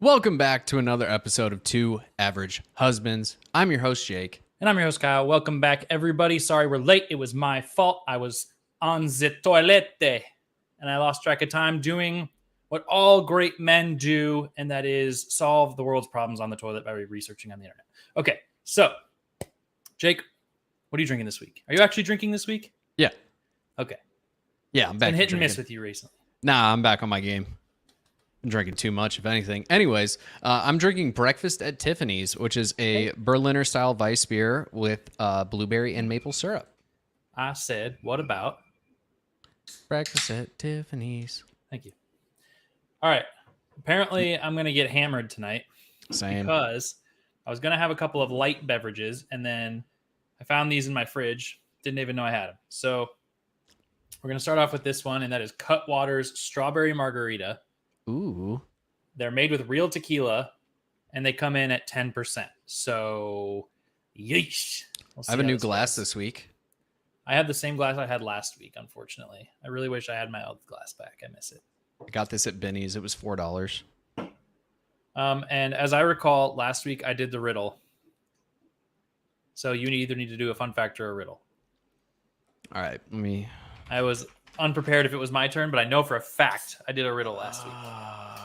Welcome back to another episode of Two Average Husbands. I'm your host, Jake. And I'm your host, Kyle. Welcome back, everybody. Sorry we're late. It was my fault. I was on the toilette and I lost track of time doing what all great men do, and that is solve the world's problems on the toilet by researching on the internet. Okay, so, Jake, what are you drinking this week? Are you actually drinking this week? Yeah. Okay. Yeah, I'm back. Been hit and miss with you recently. Nah, I'm back on my game. I'm drinking too much, if anything. Anyways, I'm drinking Breakfast at Tiffany's, which is a Berliner-style Weiss beer with blueberry and maple syrup. I said, what about? Breakfast at Tiffany's. Thank you. All right. Apparently, I'm going to get hammered tonight. Same. Because I was going to have a couple of light beverages, and then I found these in my fridge. Didn't even know I had them. So we're going to start off with this one, and that is Cutwater's Strawberry Margarita. Ooh. They're made with real tequila, and they come in at 10%. So, yeesh. I have a new glass this week. I have the same glass I had last week, unfortunately. I really wish I had my old glass back. I miss it. I got this at Benny's. It was $4. And as I recall, last week I did the riddle. So you either need to do a fun fact or a riddle. All right, I was unprepared if it was my turn, but I know for a fact I did a riddle last week.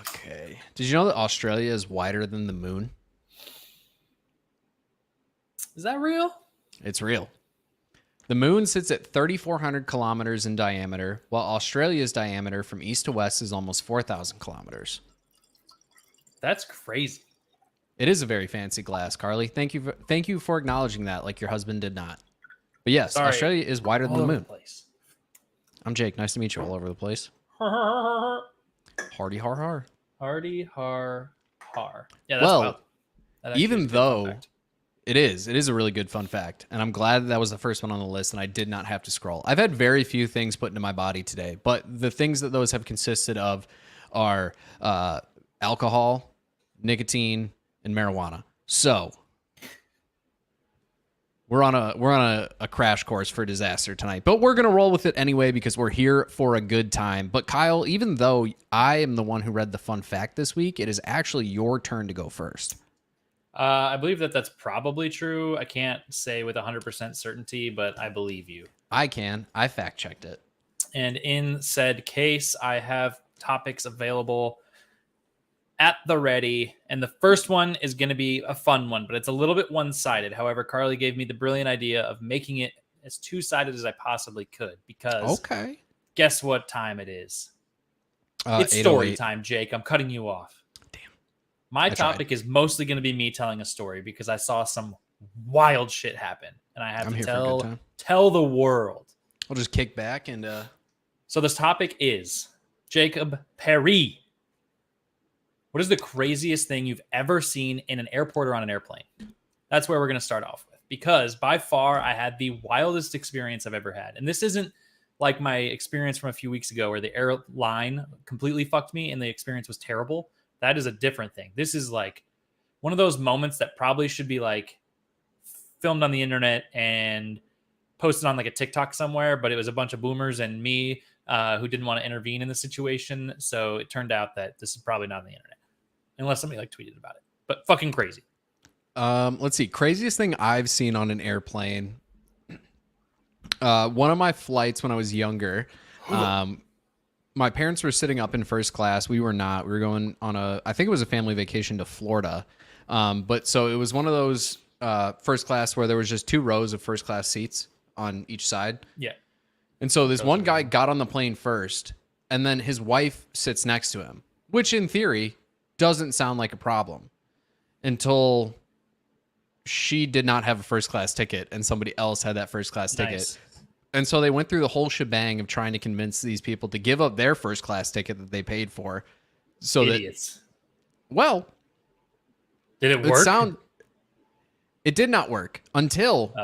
Okay. Did you know that Australia is wider than the moon? Is that real? It's real. The moon sits at 3,400 kilometers in diameter, while Australia's diameter from east to west is almost 4,000 kilometers. That's crazy. It is a very fancy glass, Carly. Thank you for acknowledging that, like your husband did not. But yes, Sorry. Australia is wider than the moon. Place. I'm Jake. Nice to meet you all over the place. Hardy har har. Hardy har har. Yeah, that's well, even is though it is a really good fun fact, and I'm glad that was the first one on the list, and I did not have to scroll. I've had very few things put into my body today, but the things that those have consisted of are alcohol, nicotine, and marijuana. So we're on a crash course for disaster tonight, but we're gonna roll with it anyway because we're here for a good time. But Kyle, even though I am the one who read the fun fact this week, it is actually your turn to go first. I believe that that's probably true. I can't say with 100% certainty, but I believe you. I can. I fact checked it. And in said case, I have topics available at the ready. And the first one is going to be a fun one, but it's a little bit one-sided. However, Carly gave me the brilliant idea of making it as two-sided as I possibly could because guess what time it is? It's story time, Jake. I'm cutting you off. My topic is mostly going to be me telling a story because I saw some wild shit happen, and I have to tell the world. I'll just kick back and... So this topic is Jacob Perry. What is the craziest thing you've ever seen in an airport or on an airplane? That's where we're going to start off with, because by far I had the wildest experience I've ever had. And this isn't like my experience from a few weeks ago where the airline completely fucked me and the experience was terrible. That is a different thing. This is like one of those moments that probably should be like filmed on the internet and posted on like a TikTok somewhere, but it was a bunch of boomers and me who didn't want to intervene in the situation. So it turned out that this is probably not on the internet unless somebody like tweeted about it, but fucking crazy. Let's see. Craziest thing I've seen on an airplane. One of my flights when I was younger, my parents were sitting up in first class. We were not. We were going on I think it was a family vacation to Florida. But so it was one of those first class where there was just 2 rows of first class seats on each side. Yeah. And so this one guy got on the plane first, and then his wife sits next to him, which in theory doesn't sound like a problem until she did not have a first class ticket and somebody else had that first class ticket. And so they went through the whole shebang of trying to convince these people to give up their first class ticket that they paid for. So Idiots. Did it work? It did not work until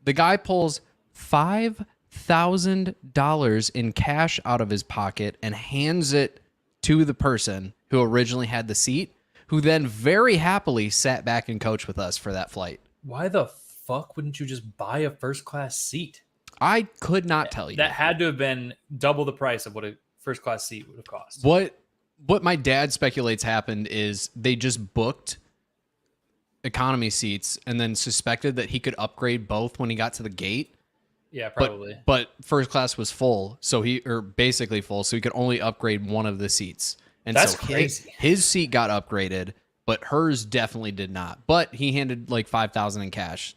the guy pulls $5,000 in cash out of his pocket and hands it to the person who originally had the seat, who then very happily sat back and coached with us for that flight. Why the fuck wouldn't you just buy a first class seat? I could not tell you. That had to have been double the price of what a first class seat would have cost. what my dad speculates happened is they just booked economy seats and then suspected that he could upgrade both when he got to the gate. Yeah, probably. But first class was full, or basically full, so he could only upgrade one of the seats. And That's so crazy. His seat got upgraded, but hers definitely did not. But he handed like $5,000 in cash.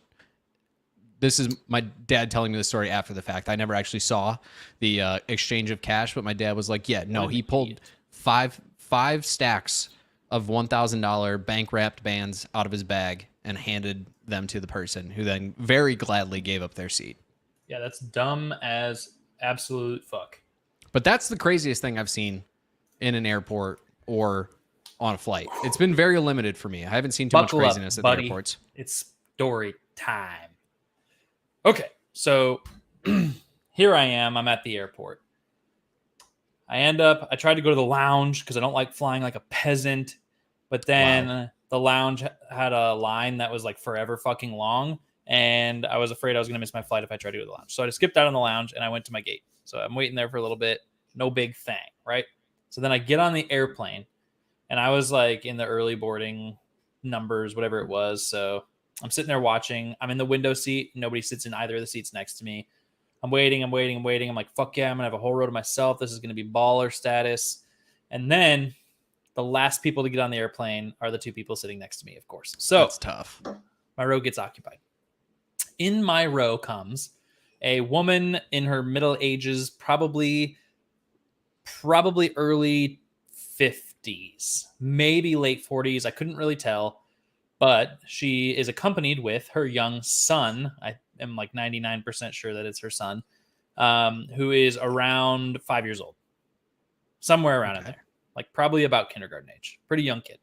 This is my dad telling me the story after the fact. I never actually saw the exchange of cash, but my dad was like, "Yeah, no, he pulled five stacks of $1,000 bank wrapped bands out of his bag and handed them to the person, who then very gladly gave up their seat." Yeah, that's dumb as absolute fuck. But that's the craziest thing I've seen in an airport or on a flight. It's been very limited for me. I haven't seen too Buckle much craziness up, at buddy. the airports. It's story time. Okay, so here I am. I'm at the airport. I tried to go to the lounge because I don't like flying like a peasant. But then the lounge had a line that was like forever fucking long. And I was afraid I was going to miss my flight if I tried to go to the lounge. So I just skipped out on the lounge and I went to my gate. So I'm waiting there for a little bit. No big thing, right? So then I get on the airplane and I was like in the early boarding numbers, whatever it was. So I'm sitting there watching. I'm in the window seat. Nobody sits in either of the seats next to me. I'm waiting. I'm like, fuck yeah, I'm going to have a whole row to myself. This is going to be baller status. And then the last people to get on the airplane are the two people sitting next to me, of course. So That's tough. my row gets occupied. In my row comes a woman in her middle ages, probably early 50s, maybe late 40s. I couldn't really tell, but she is accompanied with her young son. I am like 99% sure that it's her son, who is around 5 years old, somewhere around in there, like probably about kindergarten age. Pretty young kid.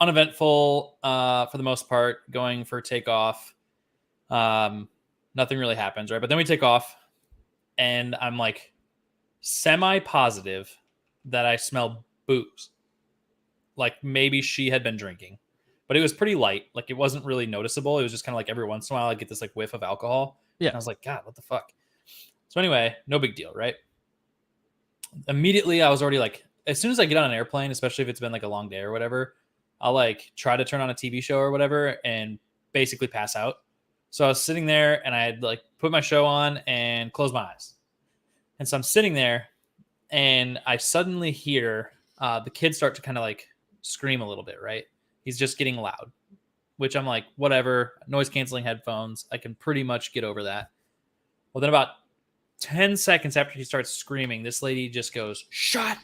Uneventful for the most part, going for takeoff. Nothing really happens, right? But then we take off and I'm like semi-positive that I smell booze. Like maybe she had been drinking, but it was pretty light. Like it wasn't really noticeable. It was just kind of like every once in a while I get this like whiff of alcohol. Yeah. And I was like, God, what the fuck? So anyway, no big deal, right? Immediately I was already like, as soon as I get on an airplane, especially if it's been like a long day or whatever, I'll like try to turn on a TV show or whatever and basically pass out. So I was sitting there and I had like put my show on and closed my eyes. And so I'm sitting there and I suddenly hear the kid start to kind of like scream a little bit, right? He's just getting loud, which I'm like, whatever, noise canceling headphones. I can pretty much get over that. Well, then about 10 seconds after he starts screaming, this lady just goes, "Shut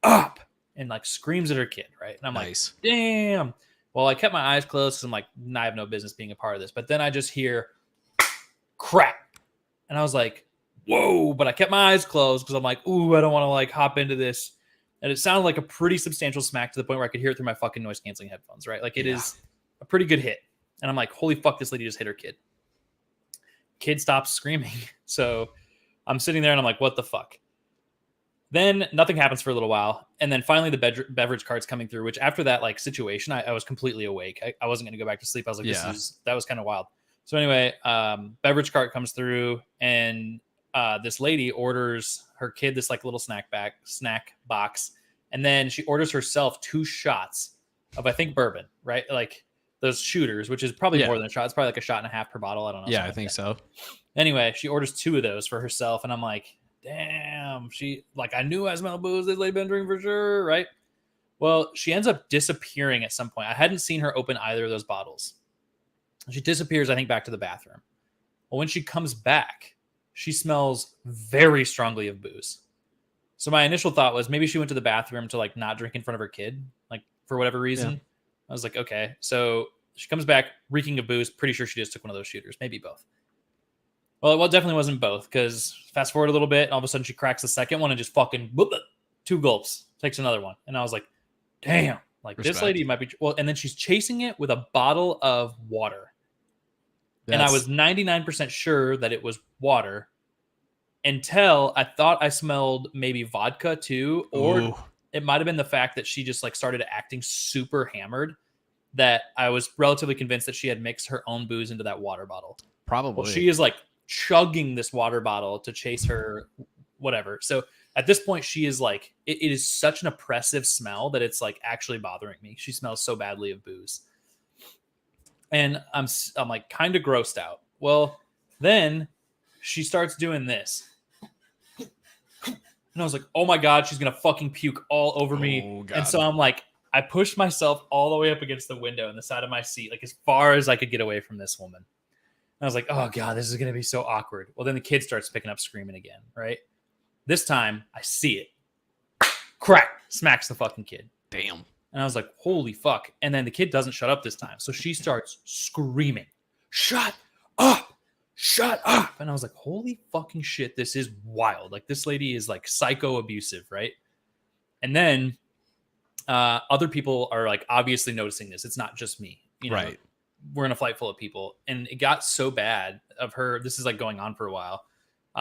up," and like screams at her kid, right? And I'm Nice. like, damn. Well, I kept my eyes closed because I'm like, I have no business being a part of this. But then I just hear crap. And I was like, whoa. But I kept my eyes closed because I'm like, ooh, I don't want to like hop into this. And it sounded like a pretty substantial smack to the point where I could hear it through my fucking noise canceling headphones, right? Like it is a pretty good hit. And I'm like, holy fuck, this lady just hit her kid. Kid stops screaming. So I'm sitting there and I'm like, what the fuck? Then nothing happens for a little while. And then finally the beverage cart's coming through, which after that like situation, I was completely awake. I wasn't going to go back to sleep. I was like, that was kind of wild. So anyway, beverage cart comes through and this lady orders her kid this like little snack box. And then she orders herself 2 shots of, I think, bourbon, right? Like those shooters, which is probably more than a shot. It's probably like a shot and a half per bottle. I don't know. Yeah, I think so. Anyway, she orders 2 of those for herself. And I'm like, damn, she like, I knew I smelled booze. This lady been drinking for sure, right? Well, she ends up disappearing at some point. I hadn't seen her open either of those bottles. She disappears, I think, back to the bathroom. Well, when she comes back, she smells very strongly of booze. So my initial thought was maybe she went to the bathroom to like not drink in front of her kid, like for whatever reason. Yeah. I was like, okay. So she comes back reeking of booze. Pretty sure she just took one of those shooters, maybe both. Well, it definitely wasn't both, because fast forward a little bit, and all of a sudden she cracks the second one and just fucking 2 gulps, takes another one. And I was like, damn, like this lady might be, well, and then she's chasing it with a bottle of water. And I was 99% sure that it was water until I thought I smelled maybe vodka too, or it might have been the fact that she just like started acting super hammered, that I was relatively convinced that she had mixed her own booze into that water bottle. Probably. Well, she is like chugging this water bottle to chase her whatever. So At this point, she is like, it is such an oppressive smell that it's like actually bothering me. She smells so badly of booze. And I'm like kind of grossed out. Well, then she starts doing this. And I was like, oh my God, she's going to fucking puke all over me. God. And so I'm like, I pushed myself all the way up against the window in the side of my seat, like as far as I could get away from this woman. And I was like, oh God, this is going to be so awkward. Well, then the kid starts picking up screaming again, right? This time I see it. Crack, smacks the fucking kid. Damn. And I was like, holy fuck. And then the kid doesn't shut up this time. So she starts screaming, shut up, shut up. And I was like, holy fucking shit, this is wild. Like, this lady is like psycho abusive, right? And then other people are like obviously noticing this. It's not just me. You know, right. We're in a flight full of people. And it got so bad of her. This is like going on for a while.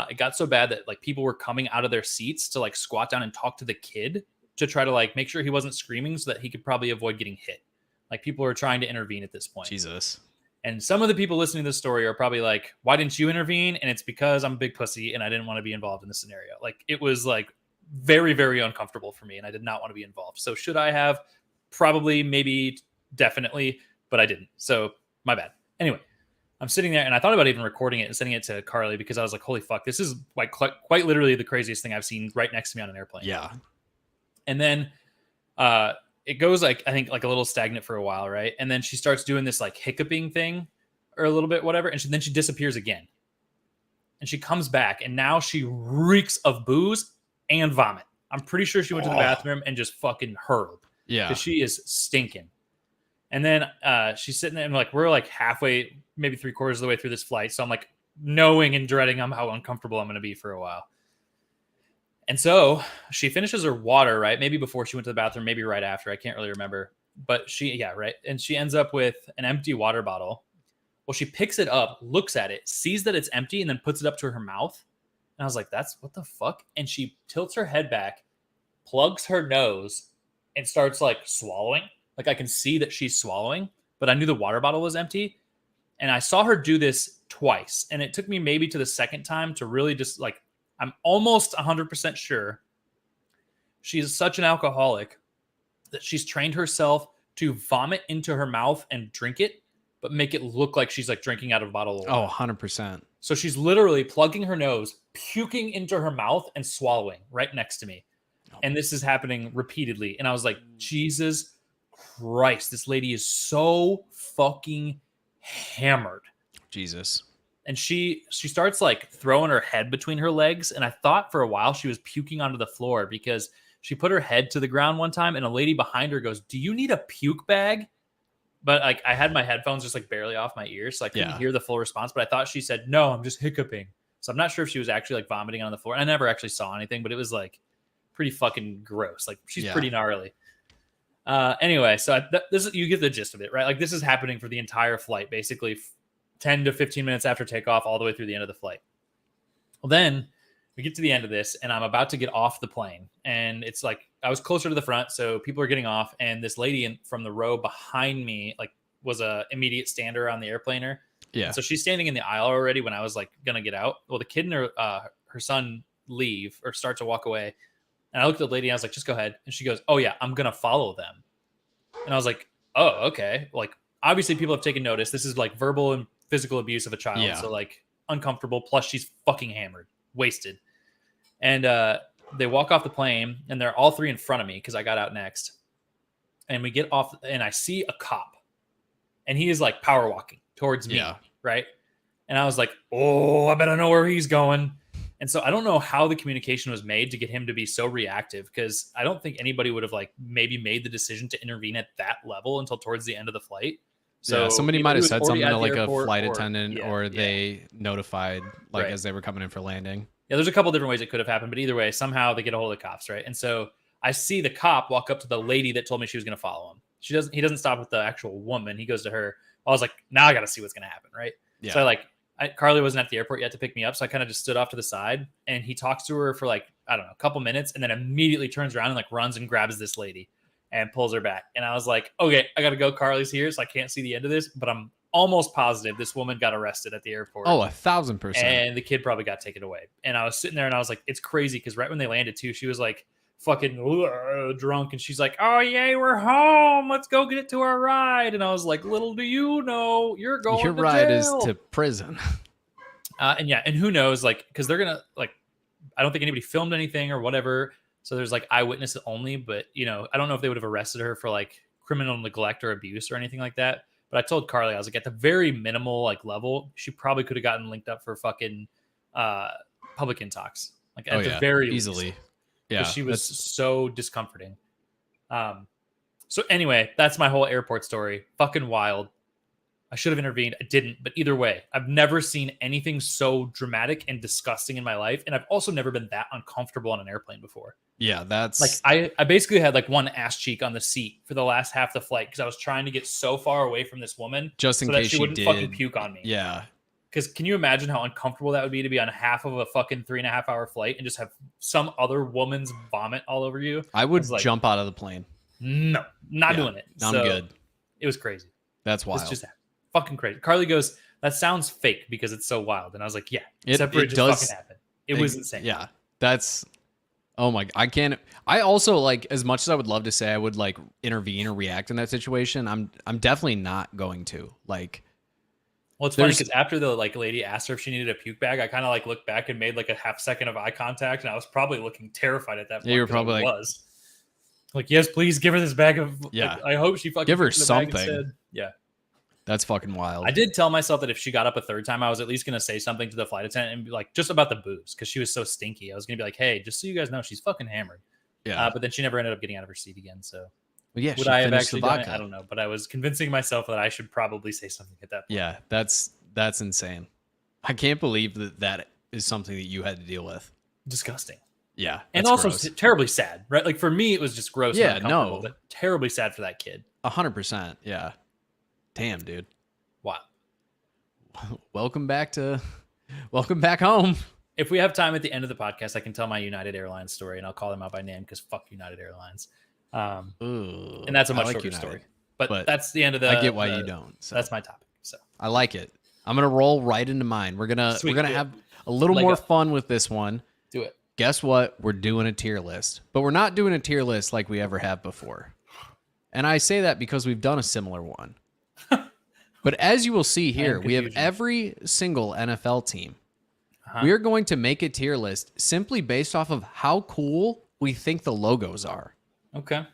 It got so bad that like people were coming out of their seats to like squat down and talk to the kid to try to like make sure he wasn't screaming so that he could probably avoid getting hit. Like, people were trying to intervene at this point. Jesus. And some of the people listening to this story are probably like, why didn't you intervene? And it's because I'm a big pussy and I didn't want to be involved in this scenario. Like, it was like very, very uncomfortable for me and I did not want to be involved. So should I have? Probably, maybe, definitely, but I didn't. So my bad. Anyway, I'm sitting there and I thought about even recording it and sending it to Carly because I was like, holy fuck, this is like quite literally the craziest thing I've seen right next to me on an airplane. Yeah. And then it goes like, I think like a little stagnant for a while, right? And then she starts doing this like hiccuping thing or a little bit, whatever. And then she disappears again. And she comes back and now she reeks of booze and vomit. I'm pretty sure she went to the bathroom and just fucking hurled. Yeah. Because she is stinking. And then she's sitting there and like, we're like halfway, maybe 3/4 of the way through this flight. So I'm like knowing and dreading how uncomfortable I'm going to be for a while. And so she finishes her water, right? Maybe before she went to the bathroom, maybe right after. I can't really remember. But right. And she ends up with an empty water bottle. Well, she picks it up, looks at it, sees that it's empty, and then puts it up to her mouth. And I was like, that's what the fuck? And she tilts her head back, plugs her nose, and starts like swallowing. Like, I can see that she's swallowing, but I knew the water bottle was empty. And I saw her do this twice. And it took me maybe to the second time to really just like, I'm almost 100% sure she is such an alcoholic that she's trained herself to vomit into her mouth and drink it, but make it look like she's like drinking out of a bottle of water. Oh, 100%. So she's literally plugging her nose, puking into her mouth, and swallowing right next to me. And this is happening repeatedly. And I was like, Jesus Christ, this lady is so fucking hammered. Jesus. And she starts like throwing her head between her legs. And I thought for a while she was puking onto the floor because she put her head to the ground one time and a lady behind her goes, do you need a puke bag? But like, I had my headphones just like barely off my ears, so I couldn't hear the full response. But I thought she said, no, I'm just hiccuping. So I'm not sure if she was actually like vomiting on the floor. And I never actually saw anything, but it was like pretty fucking gross. Like, she's pretty gnarly. Anyway, so you get the gist of it, right? Like, this is happening for the entire flight, basically 10 to 15 minutes after takeoff, all the way through the end of the flight. Well, then we get to the end of this, and I'm about to get off the plane, and it's like I was closer to the front, so people are getting off, and this lady from the row behind me like was a immediate stander on the airplaner. Yeah. And so she's standing in the aisle already when I was like gonna get out. Well, the kid and her son leave or start to walk away. And I looked at the lady and I was like, just go ahead. And she goes, oh yeah, I'm going to follow them. And I was like, oh, okay. Like, obviously people have taken notice. This is like verbal and physical abuse of a child. Yeah. So like uncomfortable. Plus she's fucking hammered, wasted. And they walk off the plane and they're all three in front of me because I got out next. And we get off and I see a cop and he is like power walking towards me. Right. And I was like, oh, I better know where he's going. And so I don't know how the communication was made to get him to be so reactive, because I don't think anybody would have like maybe made the decision to intervene at that level until towards the end of the flight. So somebody might have said something to like a flight attendant or they notified like as they were coming in for landing. Yeah, there's a couple different ways it could have happened, but either way, somehow they get a hold of the cops, right? And so I see the cop walk up to the lady that told me she was going to follow him. He doesn't stop with the actual woman. He goes to her. I was like, now I got to see what's going to happen, right? Yeah. So Carly wasn't at the airport yet to pick me up, so I kind of just stood off to the side, and he talks to her for like, I don't know, a couple minutes, and then immediately turns around and like runs and grabs this lady and pulls her back. And I was like, okay, I got to go. Carly's here, so I can't see the end of this, but I'm almost positive this woman got arrested at the airport. Oh, 1,000%. And the kid probably got taken away. And I was sitting there and I was like, it's crazy because right when they landed too, she was like fucking drunk and she's like, oh yay, we're home. Let's go get to our ride. And I was like, little do you know, you're going Your to ride jail. is to prison. And who knows, like, because they're gonna like, I don't think anybody filmed anything or whatever. So there's like eyewitnesses only, but I don't know if they would have arrested her for like criminal neglect or abuse or anything like that. But I told Carly, I was like, at the very minimal like level, she probably could have gotten linked up for fucking public intox. Like at the very easily. least. Yeah, She was so discomforting. So anyway, that's my whole airport story. Fucking wild. I should have intervened. I didn't. But either way, I've never seen anything so dramatic and disgusting in my life. And I've also never been that uncomfortable on an airplane before. Yeah, that's like I basically had like one ass cheek on the seat for the last half of the flight because I was trying to get so far away from this woman just in so case that she wouldn't fucking puke on me. Yeah. Because can you imagine how uncomfortable that would be to be on half of a fucking 3.5 hour flight and just have some other woman's vomit all over you? I would jump out of the plane. No, not doing it. I'm good. It was crazy. That's wild. It's just fucking crazy. Carly goes, that sounds fake because it's so wild. And I was like, yeah, it just does fucking happen. It was insane. Yeah. That's, oh my, I can't, I also like, as much as I would love to say I would like intervene or react in that situation, I'm definitely not going to. Like, well, it's funny because after the like lady asked her if she needed a puke bag, I kind of like looked back and made like a half second of eye contact, and I was probably looking terrified at that point. You were probably like, yes, please give her this bag of. Yeah, like, I hope she fucking give her something. Yeah, that's fucking wild. I did tell myself that if she got up a third time, I was at least gonna say something to the flight attendant and be like, just about the booze because she was so stinky. I was gonna be like, hey, just so you guys know, she's fucking hammered. Yeah, but then she never ended up getting out of her seat again. So. Well, yeah, would I have actually done it? I don't know, but I was convincing myself that I should probably say something at that point. Yeah, that's insane. I can't believe that is something that you had to deal with. Disgusting. Yeah, and also terribly sad, right? Like for me, it was just gross. Yeah, and uncomfortable, but terribly sad for that kid. 100%. Yeah. Damn, dude. Wow. Welcome back home. If we have time at the end of the podcast, I can tell my United Airlines story, and I'll call them out by name because fuck United Airlines. And that's a much shorter story. But that's the end of the. I get why you don't. So. That's my topic. So I like it. I'm gonna roll right into mine. We're gonna have a little more fun with this one. Do it. Guess what? We're doing a tier list, but we're not doing a tier list like we ever have before. And I say that because we've done a similar one. But as you will see here, we have every single NFL team. We are going to make a tier list simply based off of how cool we think the logos are. Okay.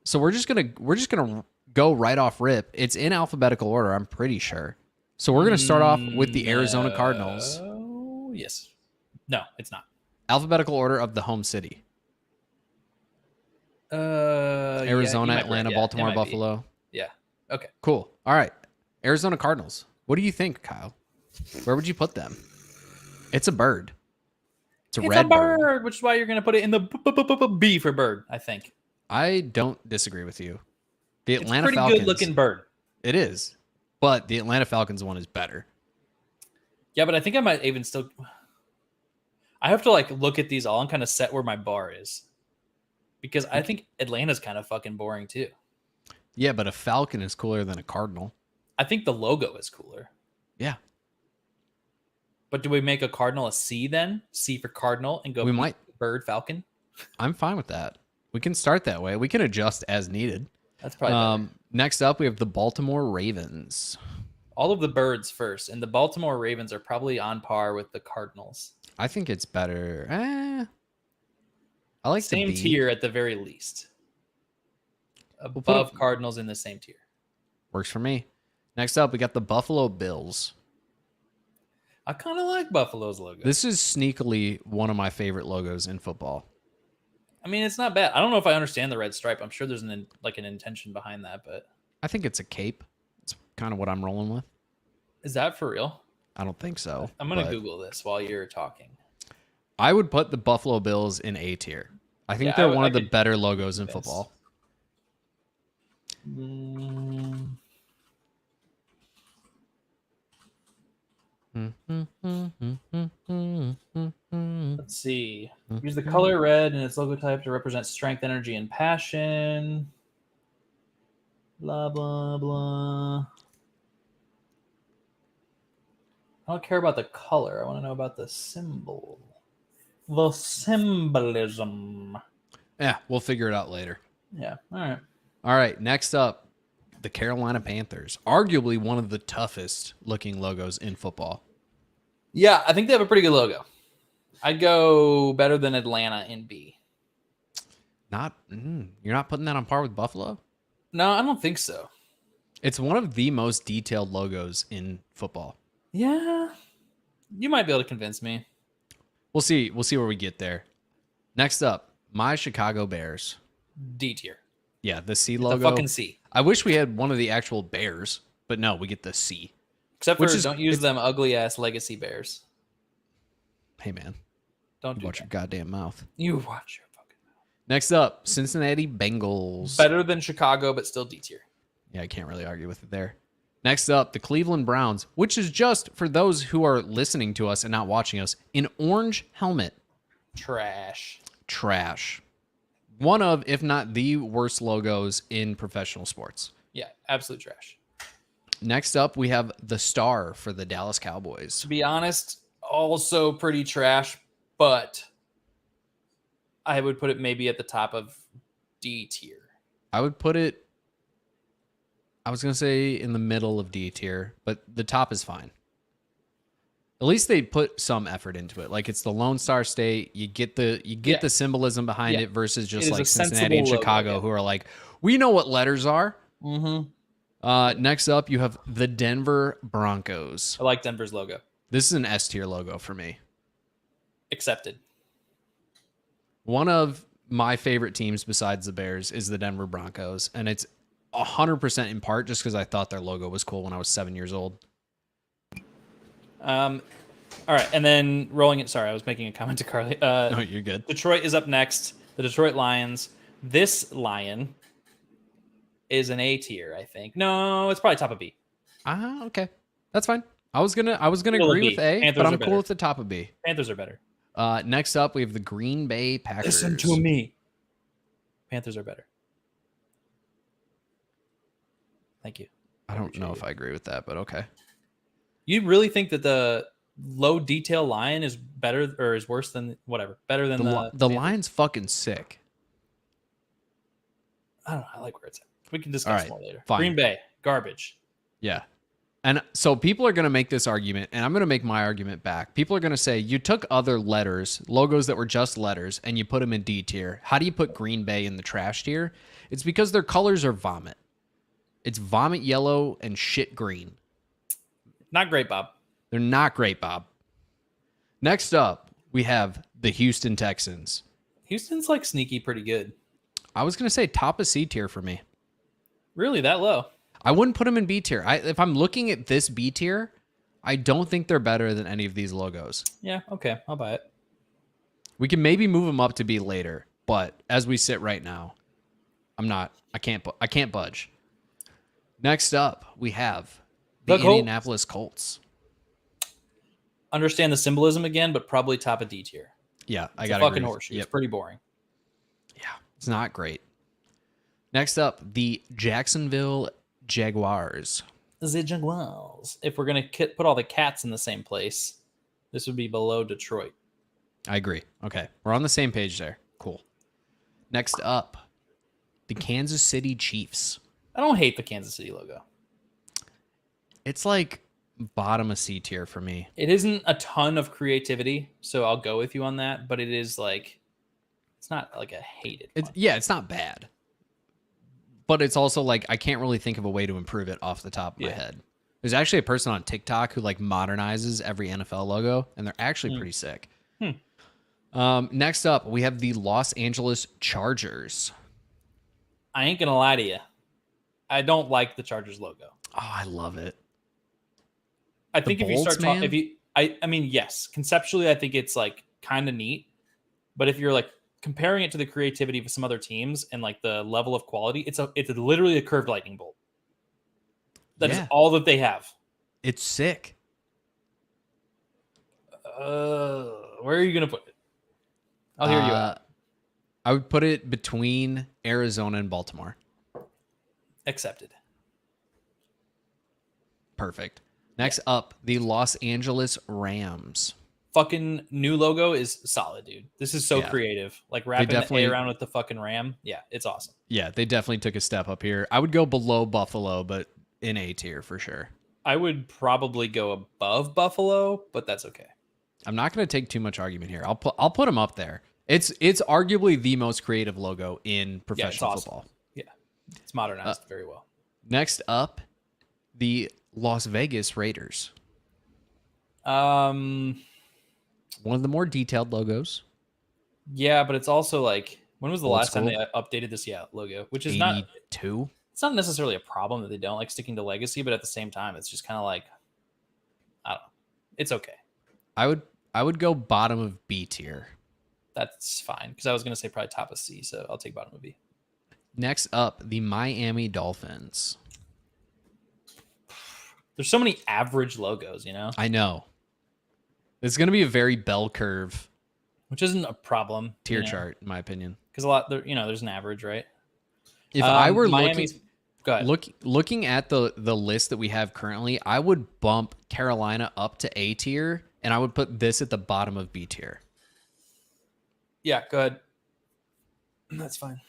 So we're just gonna go right off rip. It's in alphabetical order, I'm pretty sure. So we're gonna start off with the Arizona Cardinals. Oh yes. No, it's not. Alphabetical order of the home city. Arizona, Atlanta, Baltimore, Buffalo. Yeah. Okay. Cool. All right. Arizona Cardinals. What do you think, Kyle? Where would you put them? It's a bird. It's a red bird, which is why you're going to put it in the B for bird, I think. I don't disagree with you. The Atlanta Falcons. Falcons. Good looking bird. It is. But the Atlanta Falcons one is better. Yeah, but I think I might even still. I have to like look at these all and kind of set where my bar is. Because I think Atlanta's kind of fucking boring too. Yeah, but a Falcon is cooler than a Cardinal. I think the logo is cooler. Yeah. But do we make a Cardinal a C then? C for Cardinal and go we might. Bird Falcon? I'm fine with that. We can start that way. We can adjust as needed. That's probably better. Next up, we have the Baltimore Ravens. All of the birds first, and the Baltimore Ravens are probably on par with the Cardinals. I think it's better. I like same tier at the very least. Above Cardinals in the same tier. Works for me. Next up, we got the Buffalo Bills. I kind of like Buffalo's logo. This is sneakily one of my favorite logos in football. I mean, it's not bad. I don't know if I understand the red stripe. I'm sure there's an intention behind that, but I think it's a cape. It's kind of what I'm rolling with. Is that for real? I don't think so. I'm going to Google this while you're talking. I would put the Buffalo Bills in A tier. I think they're one of the better logos in football. Let's see. Use the color red in its logo type to represent strength, energy, and passion. Blah, blah, blah. I don't care about the color. I want to know about the symbol. The symbolism. Yeah, we'll figure it out later. Yeah. All right. All right, next up, the Carolina Panthers. Arguably one of the toughest looking logos in football. Yeah, I think they have a pretty good logo. I'd go better than Atlanta in B. You're not putting that on par with Buffalo? No, I don't think so. It's one of the most detailed logos in football. Yeah. You might be able to convince me. We'll see. We'll see where we get there. Next up, my Chicago Bears. D tier. Yeah, the C The logo. fucking C. I wish we had one of the actual bears, but no, we get the C. Except for Which is- don't use them ugly ass legacy bears. Hey, man, Don't you do watch that. your goddamn mouth. You watch your fucking mouth. Next up, Cincinnati Bengals. Better than Chicago, but still D tier. Yeah, I can't really argue with it there. Next up, the Cleveland Browns, which is just for those who are listening to us and not watching us, an orange helmet. Trash. Trash. One of, if not the worst logos in professional sports. Yeah, absolute trash. Next up, we have the star for the Dallas Cowboys. To be honest, also pretty trash, but I would put it maybe at the top of D tier. I would put it, I was going to say in the middle of D tier, but the top is fine. At least they put some effort into it. Like it's the Lone Star State. You get the symbolism behind Yeah. it versus It just is like a Cincinnati and sensible logo, Chicago yeah. who are like, we know what letters are. Mm-hmm. Next up, you have the Denver Broncos. I like Denver's logo. This is an S tier logo for me. Accepted. One of my favorite teams besides the Bears is the Denver Broncos, and it's 100% in part just because I thought their logo was cool when I was 7 years old. All right, and then rolling it. Sorry, I was making a comment to Carly. No, you're good. Detroit is up next. The Detroit Lions. This lion is an A tier, I think. No, it's probably top of B. Okay, that's fine. I was gonna Middle of agree B. with A, Panthers but are I'm better. cool with the top of B. Panthers are better. Next up, we have the Green Bay Packers. Listen to me. Panthers are better. Thank you. I don't know if I agree with that, but okay. You really think that the low detail lion is better or is worse than whatever? Better than The Lions fucking sick. I don't know. I like where it's at. We can discuss right, more later. fine. Green Bay, garbage. Yeah. And so people are going to make this argument, and I'm going to make my argument back. People are going to say, you took other letters, logos that were just letters, and you put them in D tier. How do you put Green Bay in the trash tier? It's because their colors are vomit. It's vomit yellow and shit green. Not great, Bob. They're not great, Bob. Next up, we have the Houston Texans. Houston's like sneaky pretty good. I was going to say top of C tier for me. Really, that low? I wouldn't put them in B tier. If I'm looking at this B tier, I don't think they're better than any of these logos. Yeah, okay. I'll buy it. We can maybe move them up to B later, but as we sit right now, I can't budge. Next up, we have the The Colts. Indianapolis Colts. Understand the symbolism again, but probably top of D tier. Yeah, I It's got a fucking horseshoe. Yep. It's pretty boring. Yeah, it's not great. Next up, the Jacksonville Jaguars. The Jaguars. If we're gonna put all the cats in the same place, this would be below Detroit. I agree. Okay, we're on the same page there. Cool. Next up, the Kansas City Chiefs. I don't hate the Kansas City logo. It's like bottom of C tier for me. It isn't a ton of creativity, so I'll go with you on that. But it is like, it's not like a hated one. It's not bad. But it's also like I can't really think of a way to improve it off the top of my head. There's actually a person on TikTok who like modernizes every NFL logo, and they're actually pretty sick. Next up, we have the Los Angeles Chargers. I ain't gonna lie to you. I don't like the Chargers logo. Oh, I love it. I think if you bolts, start talking, man? if you, I mean, yes, conceptually, I think it's like kind of neat. But if you're like comparing it to the creativity of some other teams and like the level of quality, it's literally a curved lightning bolt. That is all that they have. It's sick. Where are you gonna put it? I'll hear you out. I would put it between Arizona and Baltimore. Accepted. Perfect. Next up, the Los Angeles Rams. Fucking new logo is solid, dude. This is so Yeah. creative. Like wrapping the definitely- A around with the fucking ram. Yeah, it's awesome. Yeah, they definitely took a step up here. I would go below Buffalo, but in A tier for sure. I would probably go above Buffalo, but that's okay. I'm not going to take too much argument here. I'll put them up there. It's arguably the most creative logo in professional awesome. football. Yeah, it's modernized very well. Next up, the Las Vegas Raiders. One of the more detailed logos. Yeah, but it's also like, when was the Old last time school. they updated this logo? Which is not, 82. it's not necessarily a problem that they don't like sticking to legacy, but at the same time, it's just kind of like, I don't know. It's okay. I would go bottom of B tier. That's fine, because I was going to say probably top of C, so I'll take bottom of B. Next up, the Miami Dolphins. There's so many average logos, you know, I know. It's going to be a very bell curve which isn't a problem. tier chart, in my opinion. Because a lot, there, there's an average, right? If I were Miami's, go ahead. looking at the list that we have currently, I would bump Carolina up to A tier, and I would put this at the bottom of B tier. Yeah, go ahead. That's fine.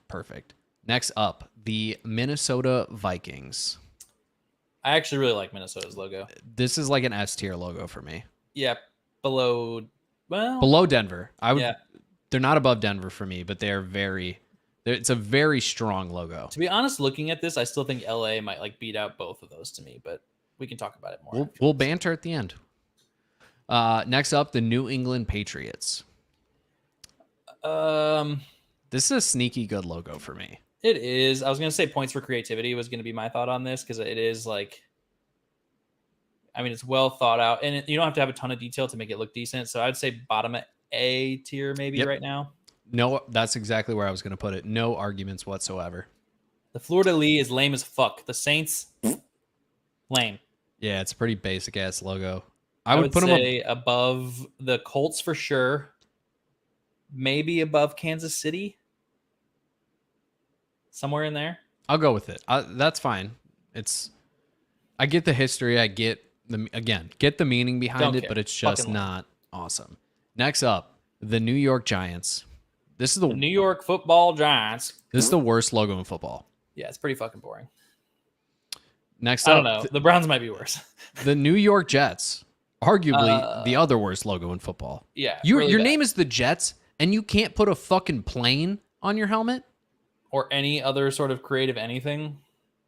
Perfect. Next up, the Minnesota Vikings. I actually really like Minnesota's logo. This is like an S tier logo for me. Yeah, below Denver. Yeah. They're not above Denver for me, but it's a very strong logo. To be honest, looking at this, I still think LA might like beat out both of those to me, but we can talk about it more. We'll banter at the end. Next up, the New England Patriots. This is a sneaky good logo for me. It is. I was going to say points for creativity was going to be my thought on this, because it is like, I mean, it's well thought out, and you don't have to have a ton of detail to make it look decent. So I'd say bottom at A tier maybe right now. No, that's exactly where I was going to put it. No arguments whatsoever. The Fleur-de-lis is lame as fuck. The Saints, lame. Yeah, it's a pretty basic ass logo. I would put them say above the Colts for sure. Maybe above Kansas City. Somewhere in there. I'll go with it. That's fine. I get the history. I get the meaning behind it, but it's just not awesome. Next up, the New York Giants. This is the New York Football Giants. This is the worst logo in football. Yeah, it's pretty fucking boring. Next I up, don't know. The Browns might be worse. the New York Jets. Arguably the other worst logo in football. Yeah. Your really bad. name is the Jets, and you can't put a fucking plane on your helmet? Or any other sort of creative anything.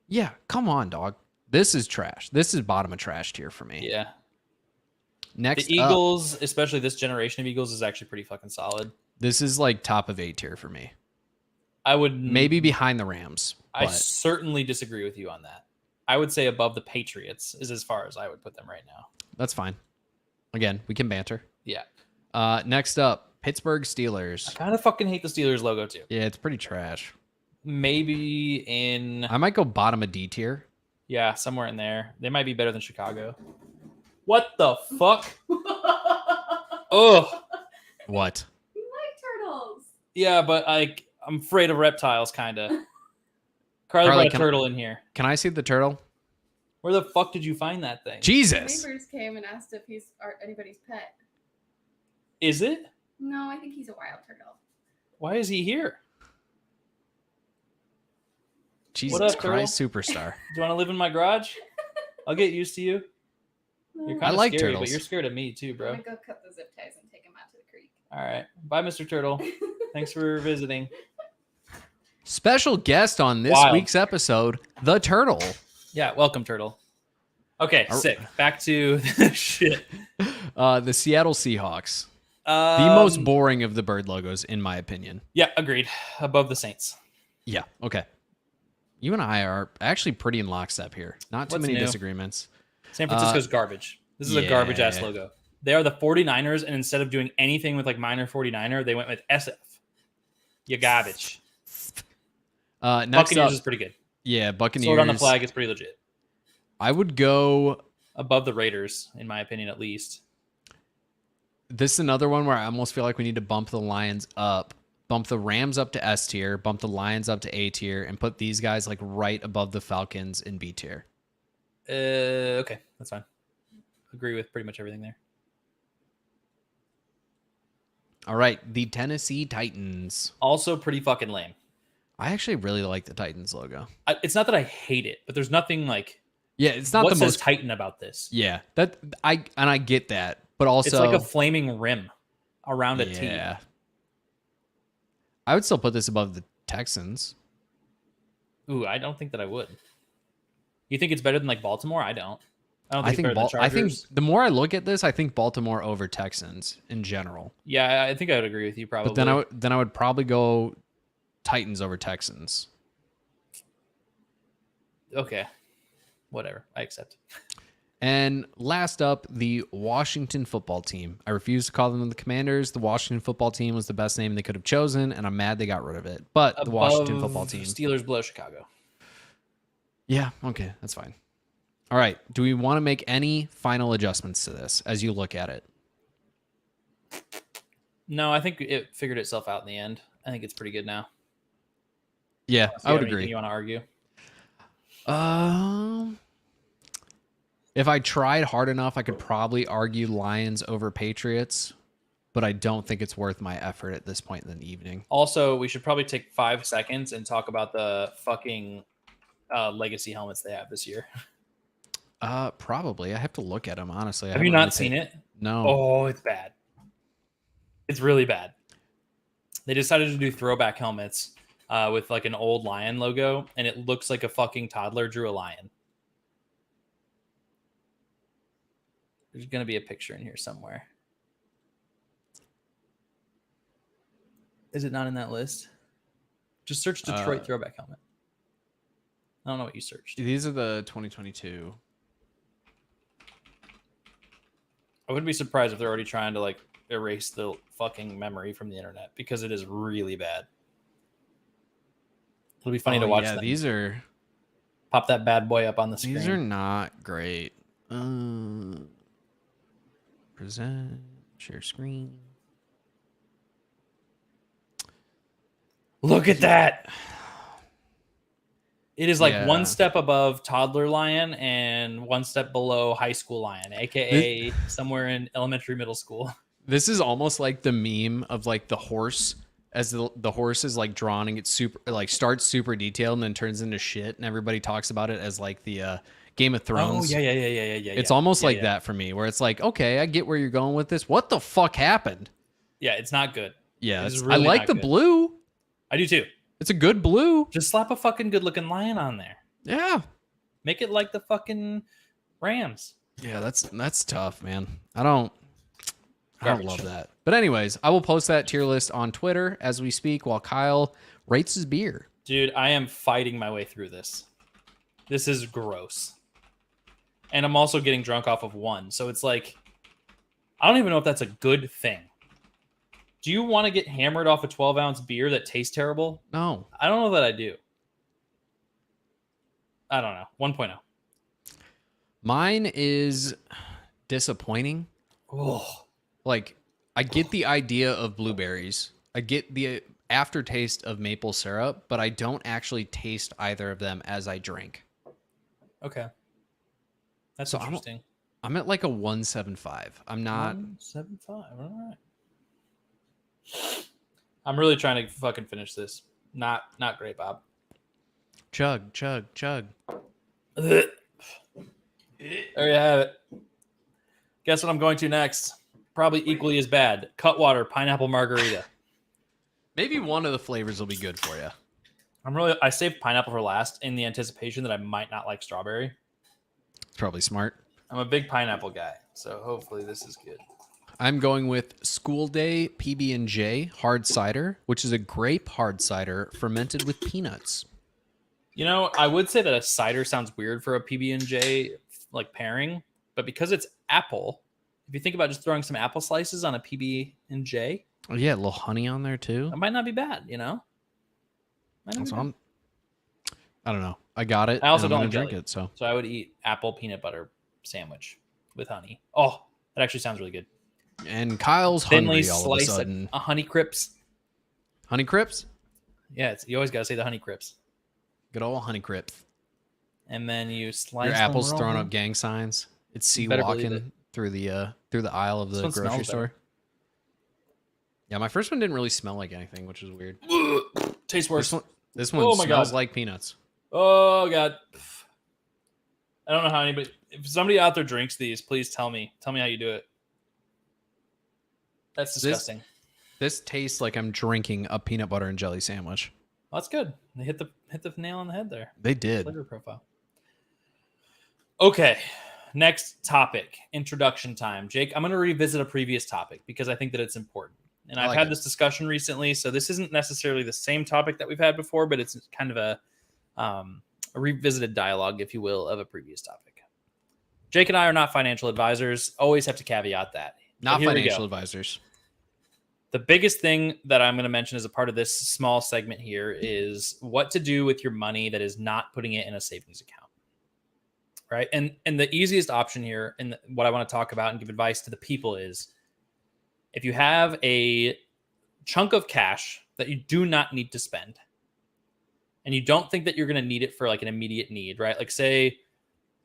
Yeah, come on, dog. This is trash. This is bottom of trash tier for me. Yeah. Next the up, Eagles, especially this generation of Eagles, is actually pretty fucking solid. this is like top of A tier for me. I would Maybe behind the Rams. I But certainly disagree with you on that. I would say above the Patriots is as far as I would put them right now. that's fine. Again, we can banter. Yeah. Next up, Pittsburgh Steelers. I kind of fucking hate the Steelers logo too. Yeah, it's pretty trash. Maybe in I might go bottom of D tier. somewhere in there. They might be better than Chicago. What the fuck? Oh. What? You like turtles. Yeah, but I'm afraid of reptiles, kind of. Carly Carly, brought a turtle in here. Can I see the turtle? Where the fuck did you find that thing? Jesus. Neighbors came and asked if he's anybody's pet. Is it? No, I think he's a wild turtle. Why is he here? Jesus What up, Christ, superstar. Do you want to live in my garage? I'll get used to you. You're No. kind I of like scary, turtles. but you're scared of me too, I'm bro. gonna go cut the zip ties and take him out to the creek. All right. Bye, Mr. Turtle. Thanks for visiting. Special guest on this Wild. week's episode, the turtle. Yeah, welcome, Turtle. Okay, Are- sick. Back to shit. The Seattle Seahawks. The The most boring of the bird logos, in my opinion. Yeah, agreed. Above the Saints. Yeah, okay. You and I are actually pretty in lockstep here. Not too What's many new? disagreements. San Francisco's garbage. This is a garbage ass yeah. logo. They are the 49ers, and instead of doing anything with like minor 49er, they went with SF. You garbage. Next Buccaneers up, is pretty good. yeah, Buccaneers. Sword on the flag is pretty legit. I would go. Above the Raiders, in my opinion, at least. This is another one where I almost feel like we need to bump the Lions up, bump the Rams up to S tier, bump the Lions up to A tier, and put these guys like right above the Falcons in B tier. Okay, that's fine. Agree with pretty much everything there. All right, the Tennessee Titans. Also pretty fucking lame. I actually really like the Titans logo. It's not that I hate it, but there's nothing like Yeah, it's not what the says most Titan about this. Yeah, I get that, but also It's like a flaming rim around a T. yeah. I would still put this above the Texans. Ooh, I don't think that I would. You think it's better than like Baltimore? I don't. I don't think I it's think better than I think Chargers. the more I look at this, I think Baltimore over Texans in general. Yeah, I think I would agree with you probably. But then I would probably go Titans over Texans. Okay. Whatever. I accept. And last up, the Washington football team. I refuse to call them the Commanders. The Washington football team was the best name they could have chosen, and I'm mad they got rid of it. But the Washington football team. Steelers below Chicago. Yeah, okay, that's fine. All right. Do we want to make any final adjustments to this as you look at it? No, I think it figured itself out in the end. I think it's pretty good now. Yeah, Do I you would have anything agree. You want to argue? If I tried hard enough, I could probably argue Lions over Patriots, but I don't think it's worth my effort at this point in the evening. Also, we should probably take 5 seconds and talk about the fucking legacy helmets they have this year. Probably. I have to look at them, honestly. Have you not seen it? No. Oh, it's bad. It's really bad. They decided to do throwback helmets with like an old lion logo, and it looks like a fucking toddler drew a lion. There's going to be a picture in here somewhere. Is it not in that list? Just search Detroit throwback helmet. I don't know what you searched. These are the 2022. I wouldn't be surprised if they're already trying to like erase the fucking memory from the internet because it is really bad. It'll be funny to watch. Yeah, them. these are. Pop that bad boy up on the screen. These are not great. Present, share screen. Look at that. It is like Yeah. one step above toddler lion and one step below high school lion, aka somewhere in elementary middle school. This is almost like the meme of like the horse as the horse is like drawn and gets super like starts super detailed and then turns into shit and everybody talks about it as like the Game of Thrones. Oh yeah. It's almost like that for me where it's like, okay, I get where you're going with this. What the fuck happened? Yeah, it's not good. Yeah, It's I really like not the good. blue. I do too. It's a good blue. Just slap a fucking good looking lion on there. Yeah. Make it like the fucking Rams. Yeah, that's tough, man. I don't Garbage. love that. But anyways, I will post that tier list on Twitter as we speak while Kyle rates his beer. Dude, I am fighting my way through this. This is gross. And I'm also getting drunk off of one. So it's like, I don't even know if that's a good thing. Do you want to get hammered off a 12-ounce beer that tastes terrible? No. I don't know that I do. I don't know. 1.0. Mine is disappointing. Oh, Like, I get the idea of blueberries. I get the aftertaste of maple syrup, but I don't actually taste either of them as I drink. okay. That's So interesting. I'm at like a 175. I'm not. 175. All right. I'm really trying to fucking finish this. Not great, Bob. Chug, chug, chug. There you have it. Guess what I'm going to next? Probably equally as bad. Cutwater pineapple margarita. Maybe one of the flavors will be good for you. I saved pineapple for last in the anticipation that I might not like strawberry. It's probably smart. I'm a big pineapple guy, so hopefully this is good. I'm going with School Day PB&J hard cider, which is a grape hard cider fermented with peanuts. You know, I would say that a cider sounds weird for a PB&J like pairing, but because it's apple, if you think about just throwing some apple slices on a PB&J, Oh yeah, a little honey on there too. it might not be bad, you know? Might not be So bad. I don't know. I got it. I also and I'm don't gonna like drink jelly. it. So So I would eat apple peanut butter sandwich with honey. Oh, that actually sounds really good. and Kyle's Thinly hungry all of a slice sudden. a honey crips. Honey Crips? Yeah, you always got to say the honey crips. Good old Honey Crips. and then you slice Your them apple's real throwing good. up gang signs. It's C better believe walking through the aisle of This the one smells grocery better. store. Yeah, my first one didn't really smell like anything, which is weird. Tastes worse. This one Oh my smells God. like peanuts. Oh God. I don't know how anybody. If somebody out there drinks these, please tell me. Tell me how you do it. That's disgusting. This tastes like I'm drinking a peanut butter and jelly sandwich. Well, that's good. They hit the nail on the head there. They did. Flavor profile. Okay. Next topic. Introduction time. Jake, I'm going to revisit a previous topic because I think that it's important. And I've had this discussion recently, so this isn't necessarily the same topic that we've had before, but it's kind of a revisited dialogue, if you will, of a previous topic. Jake and I are not financial advisors. Always have to caveat that. Not financial advisors. The biggest thing that I'm going to mention as a part of this small segment here is what to do with your money that is not putting it in a savings account. Right? And the easiest option here, and what I want to talk about and give advice to the people is, if you have a chunk of cash that you do not need to spend, and you don't think that you're going to need it for like an immediate need, right? Like say,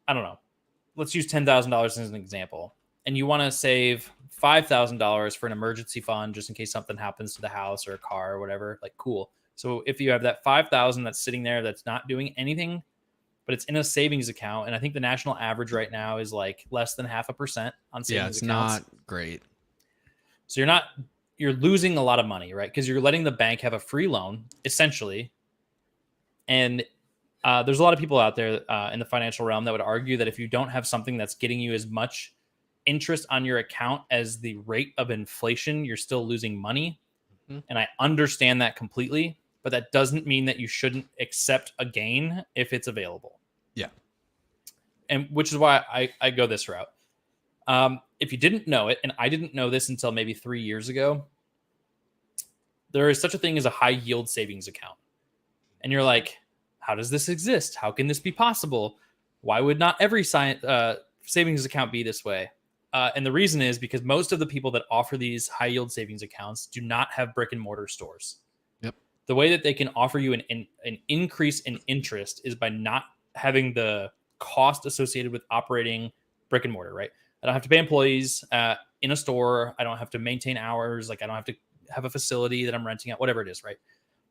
I don't know, let's use $10,000 as an example, and you want to save $5,000 for an emergency fund just in case something happens to the house or a car or whatever, like cool. So if you have that $5,000 that's sitting there that's not doing anything, but it's in a savings account, and I think the national average right now is like less than 0.5% on savings it's accounts. not great. So you're losing a lot of money, right? Because you're letting the bank have a free loan, essentially. And there's a lot of people out there in the financial realm that would argue that if you don't have something that's getting you as much interest on your account as the rate of inflation, you're still losing money. Mm-hmm. And I understand that completely, but that doesn't mean that you shouldn't accept a gain if it's available. Yeah. And which is why I go this route. If you didn't know it, and I didn't know this until maybe 3 years ago, there is such a thing as a high yield savings account. And you're like, how does this exist? How can this be possible? Why would not every savings account be this way? And the reason is because most of the people that offer these high yield savings accounts do not have brick and mortar stores. Yep. The way that they can offer you an increase in interest is by not having the cost associated with operating brick and mortar, right? I don't have to pay employees in a store. I don't have to maintain hours. Like I don't have to have a facility that I'm renting out, whatever it is, right?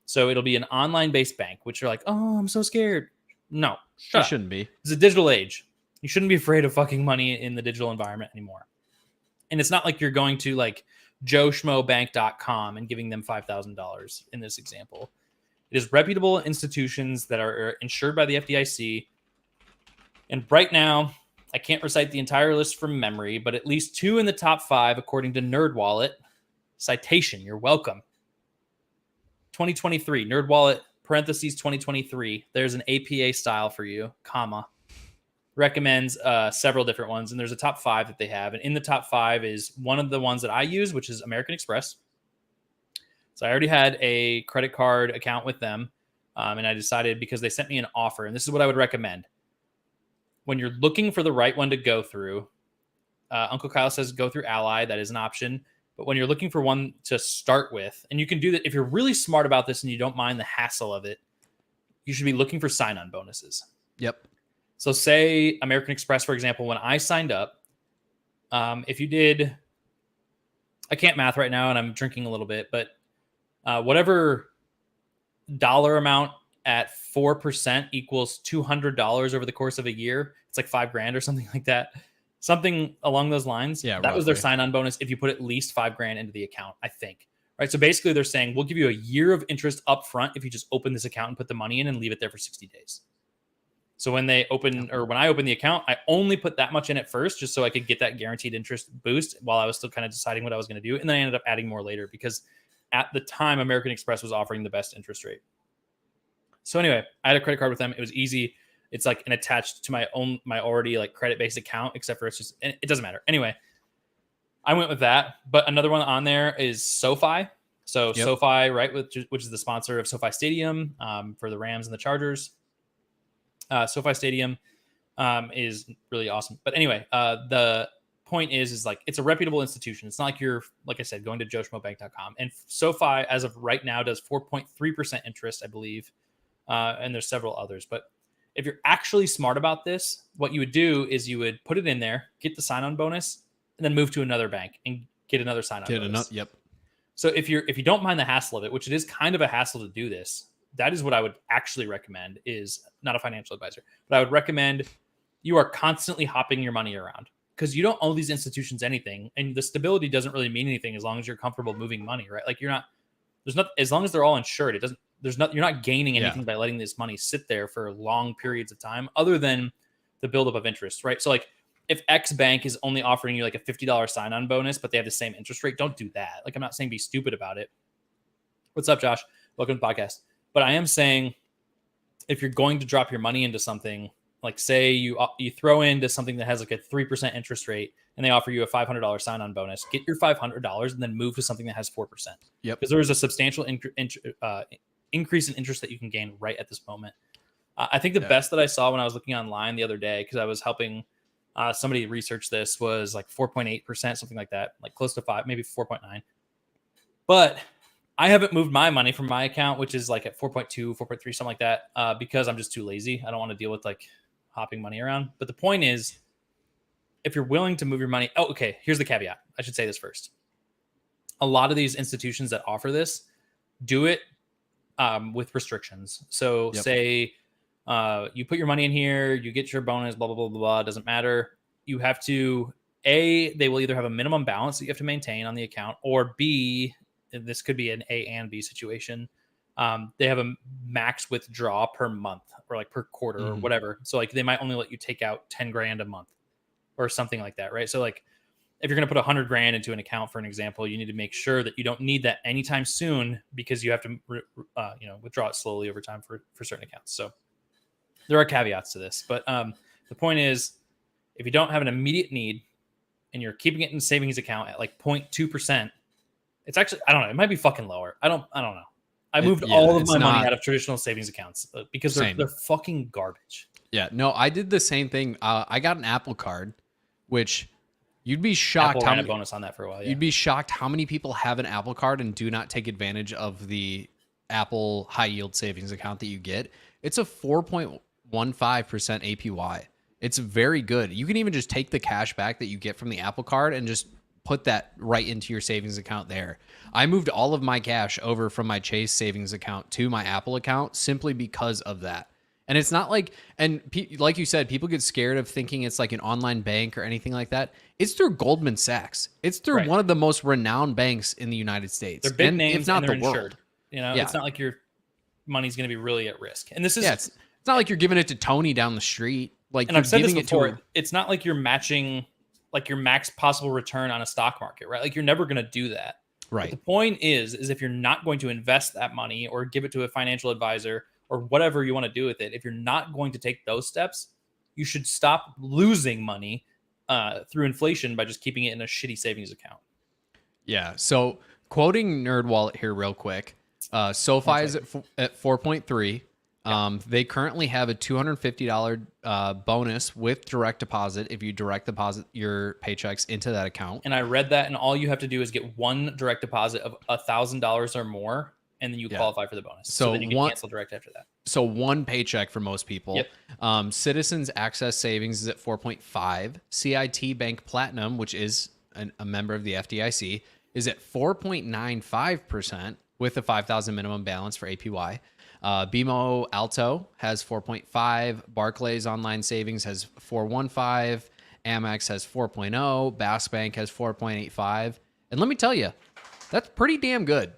So it'll be an online-based bank, which you're like, oh, I'm so scared. No, you shouldn't be. It's a digital age. You shouldn't be afraid of fucking money in the digital environment anymore. And it's not like you're going to like joeschmobank.com and giving them $5,000 in this example. It is reputable institutions that are insured by the FDIC. And right now, I can't recite the entire list from memory, but at least 2 in the top 5, according to NerdWallet. Citation, you're welcome. 2023, NerdWallet, parentheses 2023. There's an APA style for you, comma. Recommends several different ones, and there's a top 5 that they have. And in the top 5 is one of the ones that I use, which is American Express. So I already had a credit card account with them, and I decided because they sent me an offer, and this is what I would recommend. When you're looking for the right one to go through, Uncle Kyle says go through Ally. That is an option. But when you're looking for one to start with, and you can do that if you're really smart about this and you don't mind the hassle of it, you should be looking for sign-on bonuses. Yep. So say American Express, for example, when I signed up, if you did, I can't math right now and I'm drinking a little bit, but whatever dollar amount at 4% equals $200 over the course of a year. It's like $5,000 or something like that. Something along those lines. Yeah, that was their sign-on bonus if you put at least $5,000 into the account, I think. Right. So basically they're saying we'll give you a year of interest up front if you just open this account and put the money in and leave it there for 60 days. So when they open or when I opened the account, I only put that much in at first just so I could get that guaranteed interest boost while I was still kind of deciding what I was going to do. And then I ended up adding more later because at the time American Express was offering the best interest rate. So anyway, I had a credit card with them. It was easy. It's like an attached to my already like credit-based account, except for it doesn't matter. Anyway, I went with that. But another one on there is SoFi. So yep. SoFi, right, which is the sponsor of SoFi Stadium for the Rams and the Chargers. SoFi Stadium is really awesome. But anyway, the point is like it's a reputable institution. It's not like you're, like I said, going to joeschmobank.com. And SoFi, as of right now, does 4.3% interest, I believe. And there's several others. But If you're actually smart about this, what you would do is you would put it in there, get the sign-on bonus, and then move to another bank and get another sign-on bonus. Yep. So if you don't mind the hassle of it, which it is kind of a hassle to do this, that is what I would actually recommend. Is not a financial advisor, but I would recommend you are constantly hopping your money around because you don't owe these institutions anything, and the stability doesn't really mean anything as long as you're comfortable moving money, right? Like there's not as long as they're all insured, it doesn't. You're not gaining anything by letting this money sit there for long periods of time, other than the buildup of interest, right? So like if X bank is only offering you like a $50 sign-on bonus, but they have the same interest rate, don't do that. Like I'm not saying be stupid about it. What's up, Josh? Welcome to the podcast. But I am saying if you're going to drop your money into something, like say you throw into something that has like a 3% interest rate and they offer you a $500 sign-on bonus, get your $500 and then move to something that has 4%. Yep. Because there is a substantial increase in interest that you can gain right at this moment. I think the best that I saw when I was looking online the other day, because I was helping somebody research this, was like 4.8%, something like that, like close to 5, maybe 4.9. But I haven't moved my money from my account, which is like at 4.2, 4.3, something like that, because I'm just too lazy. I don't want to deal with like hopping money around. But the point is, if you're willing to move your money, okay, here's the caveat. I should say this first. A lot of these institutions that offer this do it with restrictions. So say you put your money in here, you get your bonus, blah, blah, blah, blah, blah, doesn't matter. You have to, A, they will either have a minimum balance that you have to maintain on the account, or B, and this could be an A and B situation, they have a max withdrawal per month or like per quarter or whatever. So like they might only let you take out 10 grand a month or something like that, right? So like if you're going to put 100 grand into an account, for an example, you need to make sure that you don't need that anytime soon, because you have to withdraw it slowly over time for certain accounts. So there are caveats to this, but the point is, if you don't have an immediate need and you're keeping it in a savings account at like 0.2%, it's actually, I don't know, it might be fucking lower. I don't know. I moved all of my money out of traditional savings accounts because they're fucking garbage. Yeah, no, I did the same thing. I got an Apple Card, which you'd be shocked. Apple ran a bonus on that for a while. Yeah. You'd be shocked how many people have an Apple Card and do not take advantage of the Apple high yield savings account that you get. It's a 4.15% APY. It's very good. You can even just take the cash back that you get from the Apple Card and just put that right into your savings account there. I moved all of my cash over from my Chase savings account to my Apple account simply because of that. And it's not like, and like you said, people get scared of thinking it's like an online bank or anything like that. It's through Goldman Sachs. It's through one of the most renowned banks in the United States. They're big names, if not and they're the world. insured. You know, it's not like your money's going to be really at risk. And this is, it's not like you're giving it to Tony down the street. Like, and I've said this before, it's not like you're matching like your max possible return on a stock market, right? Like you're never going to do that. Right. But the point is if you're not going to invest that money or give it to a financial advisor or whatever you want to do with it, if you're not going to take those steps, you should stop losing money through inflation by just keeping it in a shitty savings account. Yeah. So quoting NerdWallet here real quick, SoFi is at 4.3. They currently have a $250 bonus with direct deposit if you direct deposit your paychecks into that account. And I read that, and all you have to do is get one direct deposit of $1,000 or more, and then you qualify for the bonus. So then you can cancel direct after that. So one paycheck for most people. Yep. Citizens Access Savings is at 4.5. CIT Bank Platinum, which is a member of the FDIC, is at 4.95% with a 5,000 minimum balance for APY. BMO Alto has 4.5. Barclays Online Savings has 4.15. Amex has 4.0. Bass Bank has 4.85. And let me tell you, that's pretty damn good.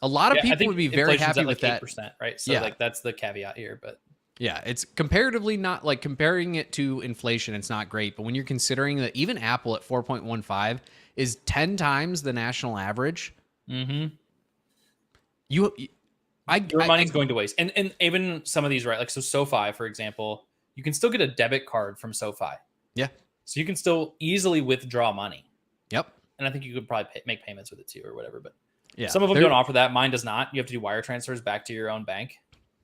A lot of people would be very happy with that. 8%, right? So like that's the caveat here, but yeah, it's comparatively not, like, comparing it to inflation, it's not great. But when you're considering that even Apple at 4.15 is 10 times the national average, your money's going to waste. And even some of these, right? Like, so SoFi, for example, you can still get a debit card from SoFi. Yeah. So you can still easily withdraw money. Yep. And I think you could probably make payments with it too or whatever. But yeah, some of them don't offer that. Mine does not. You have to do wire transfers back to your own bank.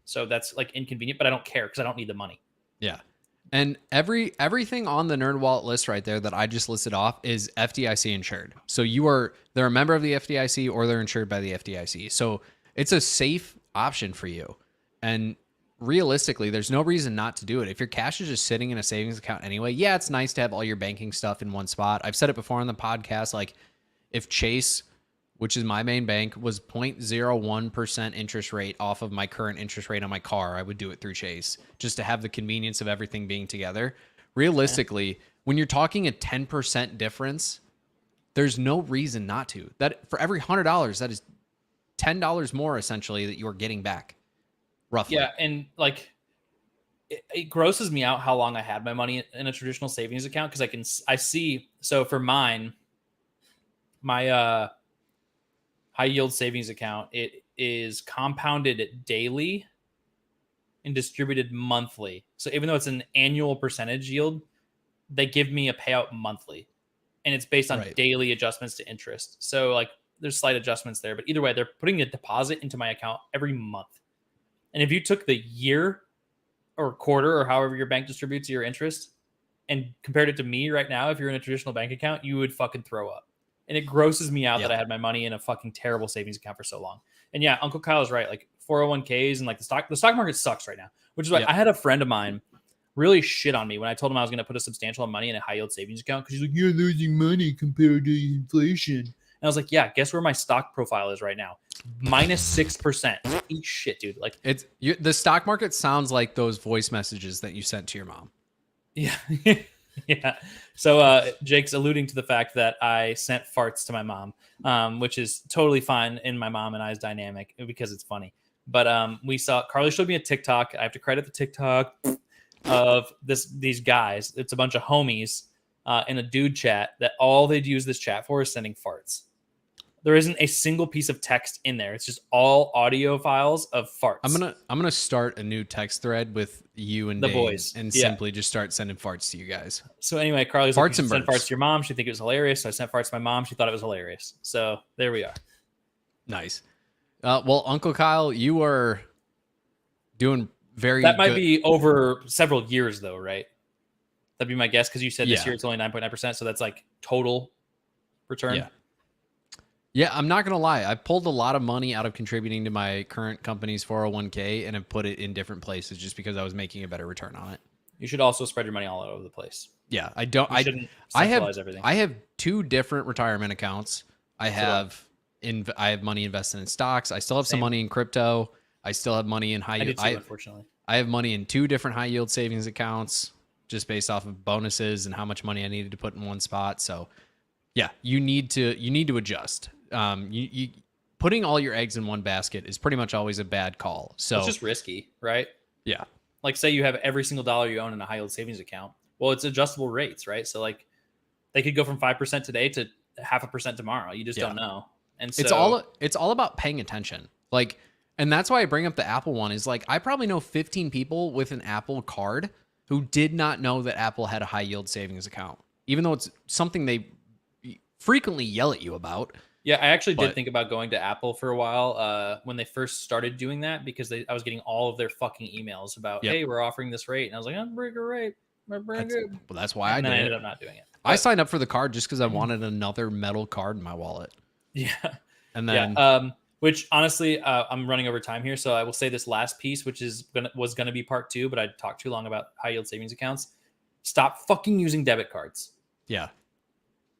So that's like inconvenient, but I don't care because I don't need the money. Yeah. And everything on the NerdWallet list right there that I just listed off is FDIC insured. So they're a member of the FDIC or they're insured by the FDIC. So it's a safe option for you. And realistically, there's no reason not to do it. If your cash is just sitting in a savings account anyway, yeah, it's nice to have all your banking stuff in one spot. I've said it before on the podcast. Like, if Chase, which is my main bank, was 0.01% interest rate off of my current interest rate on my car, I would do it through Chase just to have the convenience of everything being together. Realistically, when you're talking a 10% difference, there's no reason not to. That for every $100, that is $10 more essentially that you're getting back, roughly. Yeah, and like it grosses me out how long I had my money in a traditional savings account because I see. So for mine, my high yield savings account, it is compounded daily and distributed monthly. So even though it's an annual percentage yield, they give me a payout monthly, and it's based on daily adjustments to interest. So like there's slight adjustments there, but either way, they're putting a deposit into my account every month. And if you took the year or quarter or however your bank distributes your interest and compared it to me right now, if you're in a traditional bank account, you would fucking throw up. And it grosses me out that I had my money in a fucking terrible savings account for so long. And yeah, Uncle Kyle is right. Like 401ks and like the stock market sucks right now, which is why I had a friend of mine really shit on me when I told him I was going to put a substantial amount of money in a high yield savings account. Cause he's like, you're losing money compared to inflation. And I was like, yeah, guess where my stock profile is right now? -6%. Eat shit, dude. Like the stock market sounds like those voice messages that you sent to your mom. Yeah. Yeah. So Jake's alluding to the fact that I sent farts to my mom, which is totally fine in my mom and I's dynamic because it's funny. But Carly showed me a TikTok. I have to credit the TikTok of these guys. It's a bunch of homies in a dude chat that all they use this chat for is sending farts. There isn't a single piece of text in there. It's just all audio files of farts. I'm gonna start a new text thread with you and the Dave boys and simply just start sending farts to you guys. So anyway, Carly's farts like, you and send burps. farts to your mom. She think it was hilarious. So I sent farts to my mom. She thought it was hilarious. So there we are. Nice. Well, Uncle Kyle, you are doing very. That might good. be over several years, though, right? That'd be my guess because you said this Yeah. year it's only 9.9%, so that's like total return. Yeah. Yeah, I'm not going to lie. I pulled a lot of money out of contributing to my current company's 401k and have put it in different places just because I was making a better return on it. You should also spread your money all over the place. Yeah, I don't. You shouldn't centralize everything. I have 2 different retirement accounts. I have money invested in stocks. I still have some money in crypto. I still have money in high yield. Unfortunately. I have money in 2 different high yield savings accounts just based off of bonuses and how much money I needed to put in one spot. So yeah, you need to adjust. You putting all your eggs in one basket is pretty much always a bad call. So it's just risky, right? Yeah. Like say you have every single dollar you own in a high yield savings account. Well, it's adjustable rates, right? So like they could go from 5% today to 0.5% tomorrow. You just don't know. And so it's all about paying attention. Like, and that's why I bring up the Apple one is like, I probably know 15 people with an Apple card who did not know that Apple had a high yield savings account, even though it's something they frequently yell at you about. Yeah, I actually did think about going to Apple for a while when they first started doing that because I was getting all of their fucking emails about, hey, we're offering this rate. And I was like, I'm bring a rate. Well, that's why I ended up not doing it. I signed up for the card just because I wanted another metal card in my wallet. Yeah. And then, which honestly, I'm running over time here. So I will say this last piece, which was going to be part 2, but I talked too long about high yield savings accounts. Stop fucking using debit cards. Yeah.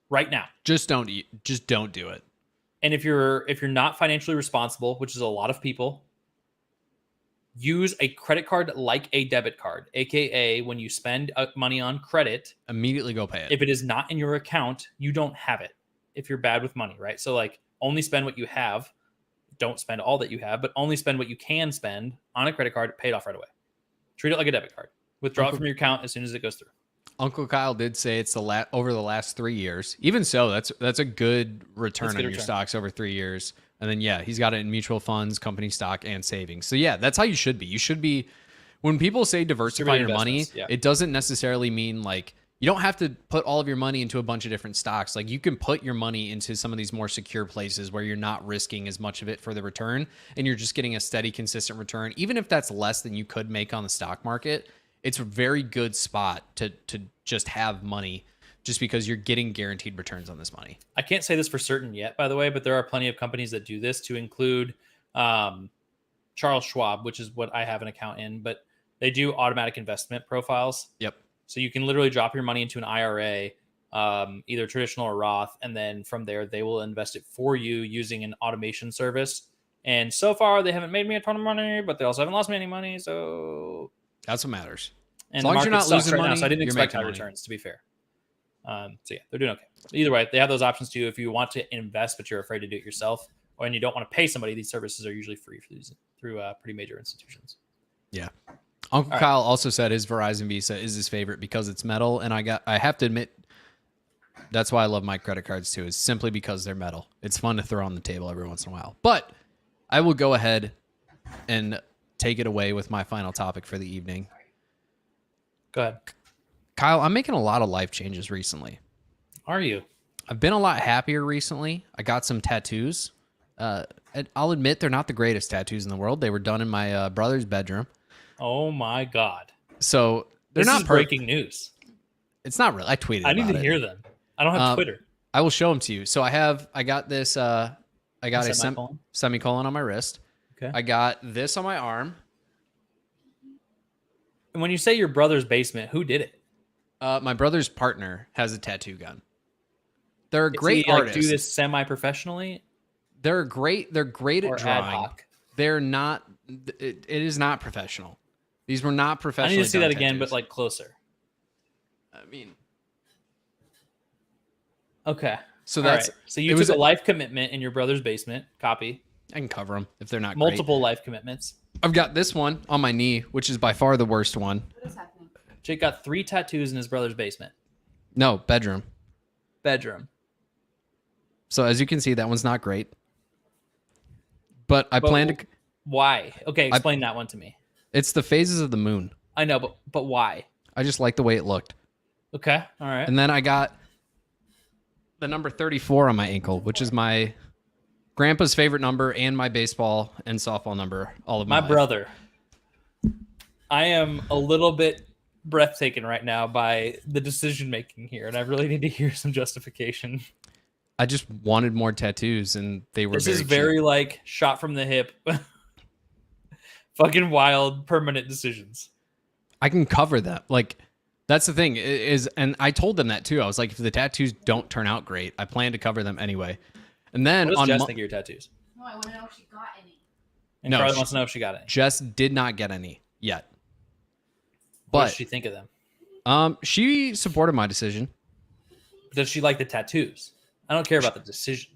Right now. Just don't do it. And if you're not financially responsible, which is a lot of people, use a credit card like a debit card, aka when you spend money on credit, immediately go pay it. If it is not in your account, you don't have it. If you're bad with money, right? So like only spend what you have. Don't spend all that you have, but only spend what you can spend on a credit card, pay it off right away. Treat it like a debit card. Withdraw it from your account as soon as it goes through. Uncle Kyle did say it's over the last 3 years. Even so, that's a good return on your stocks over 3 years. And then he's got it in mutual funds, company stock, and savings. So that's how you should be. You should be when people say diversify your money, it doesn't necessarily mean like you don't have to put all of your money into a bunch of different stocks. Like you can put your money into some of these more secure places where you're not risking as much of it for the return and you're just getting a steady, consistent return. Even if that's less than you could make on the stock market, it's a very good spot to just have money just because you're getting guaranteed returns on this money. I can't say this for certain yet, by the way, but there are plenty of companies that do this to include Charles Schwab, which is what I have an account in, but they do automatic investment profiles. Yep. So you can literally drop your money into an IRA, either traditional or Roth, and then from there they will invest it for you using an automation service. And so far they haven't made me a ton of money, but they also haven't lost me any money. So That's what matters. and As the long as you're market not sucks losing right now, money, so I didn't you're expect making high money. returns, to be fair. So yeah, they're doing okay. Either way, they have those options too if you want to invest, but you're afraid to do it yourself, or and you don't want to pay somebody. These services are usually free for these through pretty major institutions. Yeah. Uncle Kyle also said his Verizon Visa is his favorite because it's metal, and I have to admit that's why I love my credit cards too, is simply because they're metal. It's fun to throw on the table every once in a while. But I will go ahead and take it away with my final topic for the evening. Go ahead. Kyle, I'm making a lot of life changes recently. Are you? I've been a lot happier recently. I got some tattoos. And I'll admit they're not the greatest tattoos in the world. They were done in my brother's bedroom. Oh my god! So they're This not is breaking news. It's not really. I tweeted I need about to it. hear them. I don't have Twitter. I will show them to you. So I got this. I got a Semicolon? semicolon on my wrist. Okay. I got this on my arm. And when you say your brother's basement, who did it? My brother's partner has a tattoo gun. They're a Does great he, like, artist. do this semi-professionally They're great. They're great or at ad drawing. hoc? They're not. It is not professional. These were not I professional. need to see that again, but like closer. I mean, Okay. so All that's. right. So you it was took a life commitment in your brother's basement. Copy. I can cover them if they're not Multiple life commitments. great. I've got this one on my knee, which is by far the worst one. What is happening? Jake got 3 tattoos in his brother's basement. No, bedroom. Bedroom. So as you can see, that one's not great. But I plan to. Why? Okay, explain that one to me. It's the phases of the moon. I know, but why? I just like the way it looked. Okay. All right. And then I got the number 34 on my ankle, which is my grandpa's favorite number and my baseball and softball number all of my My life. brother. I am a little bit breathtaken right now by the decision making here, and I really need to hear some justification. I just wanted more tattoos, and they were This very is cheap. very like shot from the hip. Fucking wild permanent decisions. I can cover them. Like, that's the thing is, and I told them that too. I was like, if the tattoos don't turn out great, I plan to cover them anyway. And then What does on Jess think of your tattoos? No, I want to know if she got any. And No, Carly she- wants to know if she got any. Jess did not get any yet. What But does she think of them? she supported my decision. Does she like the tattoos? I don't care about the decision.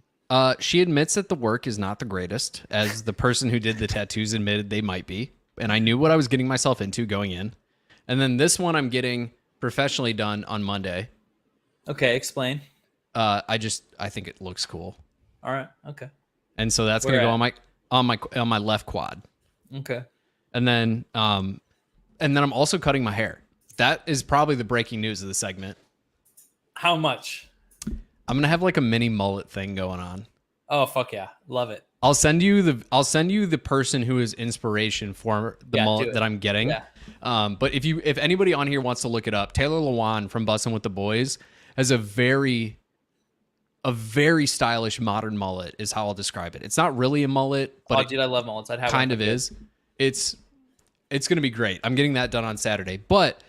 She admits that the work is not the greatest, as the person who did the tattoos admitted they might be. And I knew what I was getting myself into going in. And then this one I'm getting professionally done on Monday. Okay, explain. I think it looks cool. All right. Okay. And so that's Where gonna go at? on my left quad. Okay. And then I'm also cutting my hair. That is probably the breaking news of the segment. How much? I'm gonna have like a mini mullet thing going on. Oh fuck yeah, love it. I'll send you the person who is inspiration for the Yeah, do mullet it. that I'm getting. Yeah. But if anybody on here wants to look it up, Taylor Lewan from Bussin' with the Boys has a very stylish modern mullet is how I'll describe it. It's not really a mullet, but Oh, it dude, I love mullets. I'd have kind one of for is. It's going to be great. I'm getting that done on Saturday. But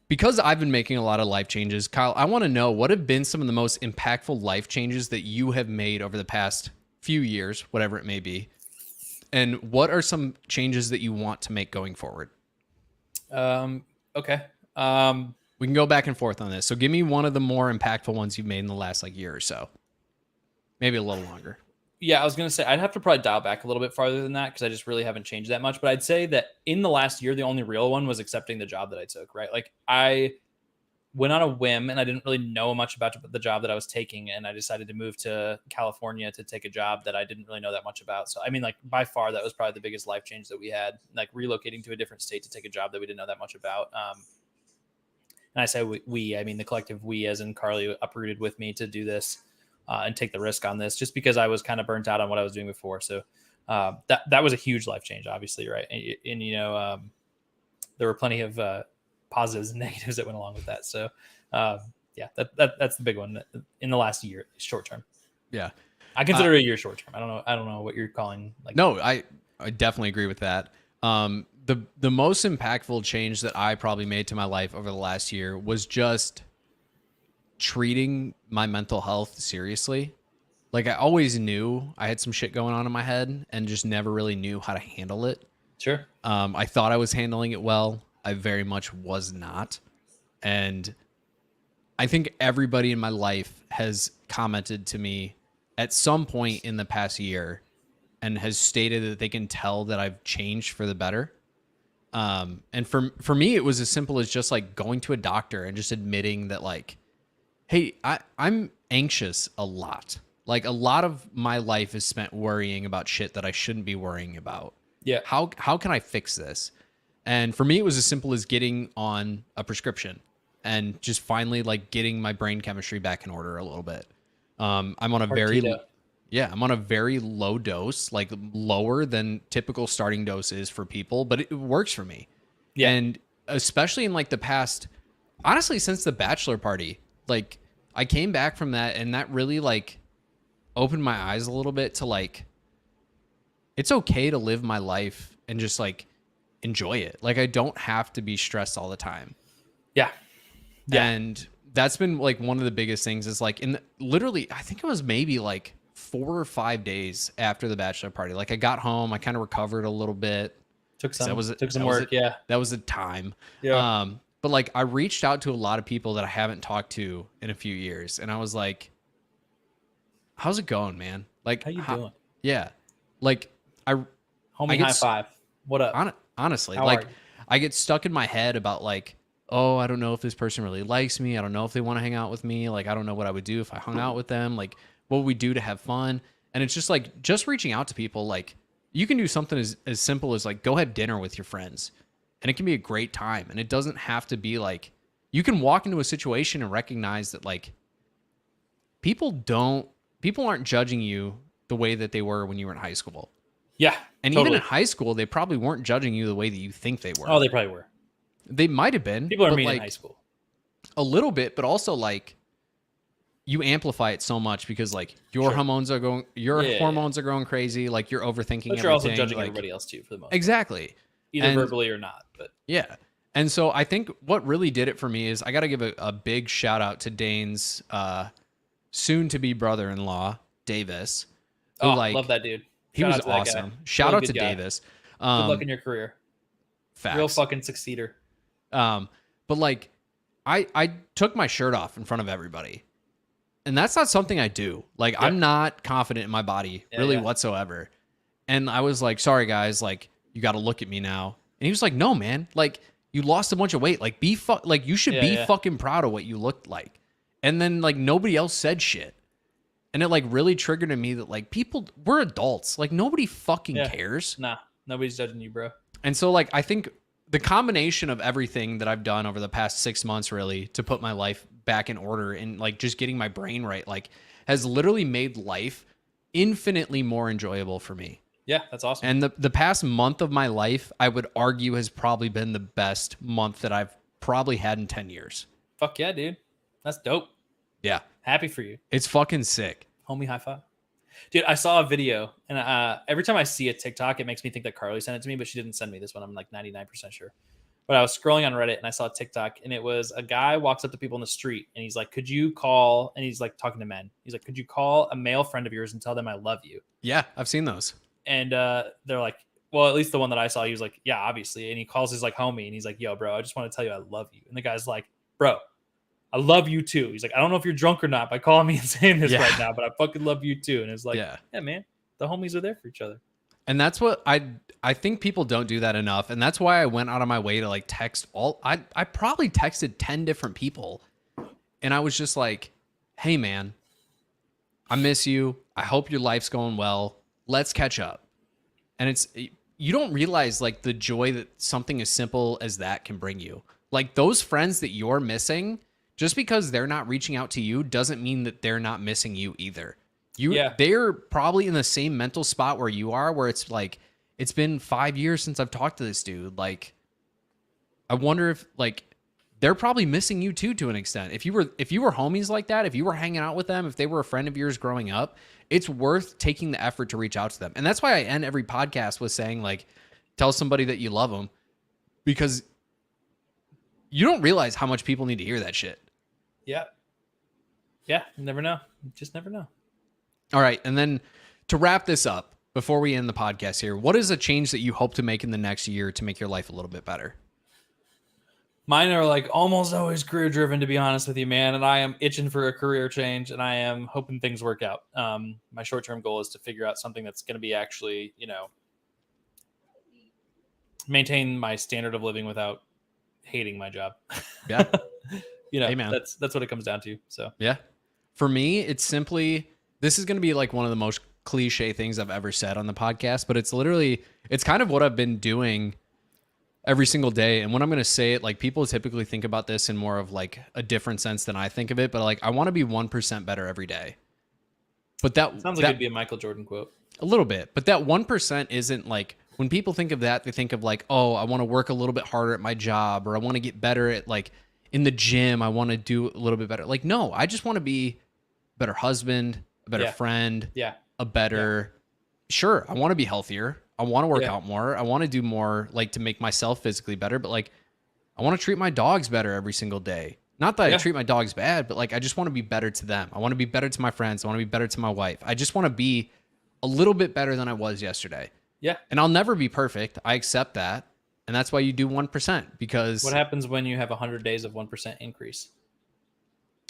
because I've been making a lot of life changes, Kyle, I want to know what have been some of the most impactful life changes that you have made over the past few years, whatever it may be. And what are some changes that you want to make going forward? Okay. We can go back and forth on this. So give me one of the more impactful ones you've made in the last like year or so. Maybe a little longer. Yeah, I was gonna say I'd have to probably dial back a little bit farther than that because I just really haven't changed that much. But I'd say that in the last year, the only real one was accepting the job that I took. Right, like I went on a whim and I didn't really know much about the job that I was taking, and I decided to move to California to take a job that I didn't really know that much about. So I mean, like by far, that was probably the biggest life change that we had, like relocating to a different state to take a job that we didn't know that much about. And I say we, I mean the collective we, as in Carly uprooted with me to do this. And take the risk on this just because I was kind of burnt out on what I was doing before. So that was a huge life change, obviously. Right. And you know, there were plenty of positives and negatives that went along with that. So yeah, that's the big one in the last year, short term. Yeah. I consider it a year short term. I don't know what you're calling. Like, No, I definitely agree with that. The most impactful change that I probably made to my life over the last year was just treating my mental health seriously. Like I always knew I had some shit going on in my head and just never really knew how to handle it. Sure. I thought I was handling it well. I very much was not. And I think everybody in my life has commented to me at some point in the past year and has stated that they can tell that I've changed for the better. And for me, it was as simple as just like going to a doctor and just admitting that like, hey, I'm anxious a lot. Like a lot of my life is spent worrying about shit that I shouldn't be worrying about. Yeah. How can I fix this? And for me, it was as simple as getting on a prescription and just finally like getting my brain chemistry back in order a little bit. I'm on a I'm on a very low dose, like lower than typical starting dose is for people, but it works for me. Yeah. And especially in like the past, honestly, since the bachelor party, like I came back from that and that really like opened my eyes a little bit to like, it's okay to live my life and just like enjoy it. Like I don't have to be stressed all the time. Yeah. Yeah. And that's been like one of the biggest things is like literally, I think it was maybe like 4 or 5 days after the bachelor party. Like I got home, I kind of recovered a little bit. Took some work. Yeah. That was a time. Yeah. But like I reached out to a lot of people that I haven't talked to in a few years. And I was like, how's it going, man? Like, How you doing? Yeah. Like Homie, I get high five. What up? honestly, How like are you? I get stuck in my head about like, oh, I don't know if this person really likes me. I don't know if they want to hang out with me. Like, I don't know what I would do if I hung out with them. Like, what would we do to have fun? And it's just like, just reaching out to people. Like, you can do something as simple as like, go have dinner with your friends. And it can be a great time. And it doesn't have to be like, you can walk into a situation and recognize that like, people aren't judging you the way that they were when you were in high school. Yeah. And totally. even in high school, they probably weren't judging you the way that you think they were. Oh, they probably were. They might have been. People are but, mean like, in high school. a little bit, but also like you amplify it so much because like your hormones are going, hormones are going crazy. Like you're overthinking But you're everything. also judging like, everybody else too, for the most exactly. either And- verbally or not. But Yeah. And so I think what really did it for me is I got to give a big shout out to Dane's soon to be brother-in-law, Davis. Who, love that dude. He Shout was out to that guy. awesome. Shout Really out to good guy. Davis. Good luck in your career. Facts. Real fucking succeeder. But like I took my shirt off in front of everybody. And that's not something I do. Like I'm not confident in my body whatsoever. And I was like, sorry guys, like you got to look at me now. And he was like, no, man, like you lost a bunch of weight. Like like you should be fucking proud of what you looked like. And then like nobody else said shit. And it like really triggered in me that like people, we're adults. Like nobody fucking cares. Nah, nobody's judging you, bro. And so like I think the combination of everything that I've done over the past 6 months really to put my life back in order and like just getting my brain right, like has literally made life infinitely more enjoyable for me. Yeah, that's awesome. And the past month of my life, I would argue has probably been the best month that I've probably had in 10 years. Fuck yeah, dude. That's dope. Yeah. Happy for you. It's fucking sick. Homie, high five. Dude, I saw a video, and every time I see a TikTok, it makes me think that Carly sent it to me, but she didn't send me this one. I'm like 99% sure. But I was scrolling on Reddit, and I saw a TikTok, and it was a guy walks up to people in the street, and he's like, could you call, and he's like talking to men. He's like, could you call a male friend of yours and tell them I love you? Yeah, I've seen those. And they're like, well, at least the one that I saw, he was like, yeah, obviously. And he calls his like homie, and he's like, yo, bro, I just want to tell you I love you. And the guy's like, bro, I love you too. He's like, I don't know if you're drunk or not by calling me and saying this right now, but I fucking love you too. And it's like, yeah, man, the homies are there for each other. And that's what I think people don't do that enough. And that's why I went out of my way to like text I probably texted 10 different people. And I was just like, hey man, I miss you. I hope your life's going well. Let's catch up. And you don't realize like the joy that something as simple as that can bring you. Like those friends that you're missing, just because they're not reaching out to you doesn't mean that they're not missing you either. They're probably in the same mental spot where you are, where it's like, it's been 5 years since I've talked to this dude. Like, I wonder if like they're probably missing you too, to an extent. If you were homies like that, if you were hanging out with them, if they were a friend of yours growing up, it's worth taking the effort to reach out to them. And that's why I end every podcast with saying, like, tell somebody that you love them, because you don't realize how much people need to hear that shit. Yeah. Yeah. You never know. You just never know. All right. And then to wrap this up, before we end the podcast here, what is a change that you hope to make in the next year to make your life a little bit better? Mine are like almost always career driven, to be honest with you, man. And I am itching for a career change, and I am hoping things work out. My short-term goal is to figure out something that's going to be actually, maintain my standard of living without hating my job. Yeah. Hey, man. That's what it comes down to. So yeah, for me, it's simply, this is going to be like one of the most cliche things I've ever said on the podcast, but it's kind of what I've been doing every single day. And when I'm going to say it, like, people typically think about this in more of like a different sense than I think of it, but like, I want to be 1% better every day. But that sounds like it'd be a Michael Jordan quote. A little bit, but that 1% isn't like, when people think of that, they think of like, oh, I want to work a little bit harder at my job, or I want to get better at, like, in the gym, I want to do a little bit better. Like, no, I just want to be a better husband, a better friend, a better, sure, I want to be healthier. I want to work out more. I want to do more, like, to make myself physically better, but like, I want to treat my dogs better every single day. Not that I treat my dogs bad, but like, I just want to be better to them. I want to be better to my friends. I want to be better to my wife. I just want to be a little bit better than I was yesterday. Yeah. And I'll never be perfect. I accept that. And that's why you do 1%, because what happens when you have 100 days of 1% increase?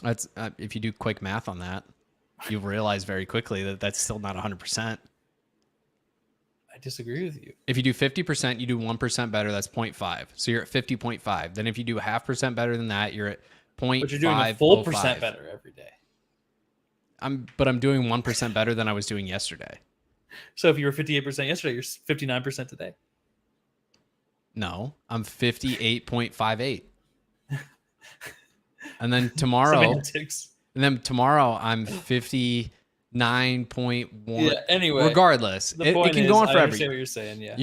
That's if you do quick math on that, you'll realize very quickly that that's still not 100%. I disagree with you. If you do 50%, you do 1% better. That's 0.5. So you're at 50.5. Then if you do 0.5% better than that, you're at 0.5. But you're doing a full percent better every day. I'm doing 1% better than I was doing yesterday. So if you were 58% yesterday, you're 59% today. No, I'm 58.58. And then tomorrow, I'm 59.1. Yeah, anyway. Regardless, it can go on forever. I understand what you're saying, yeah.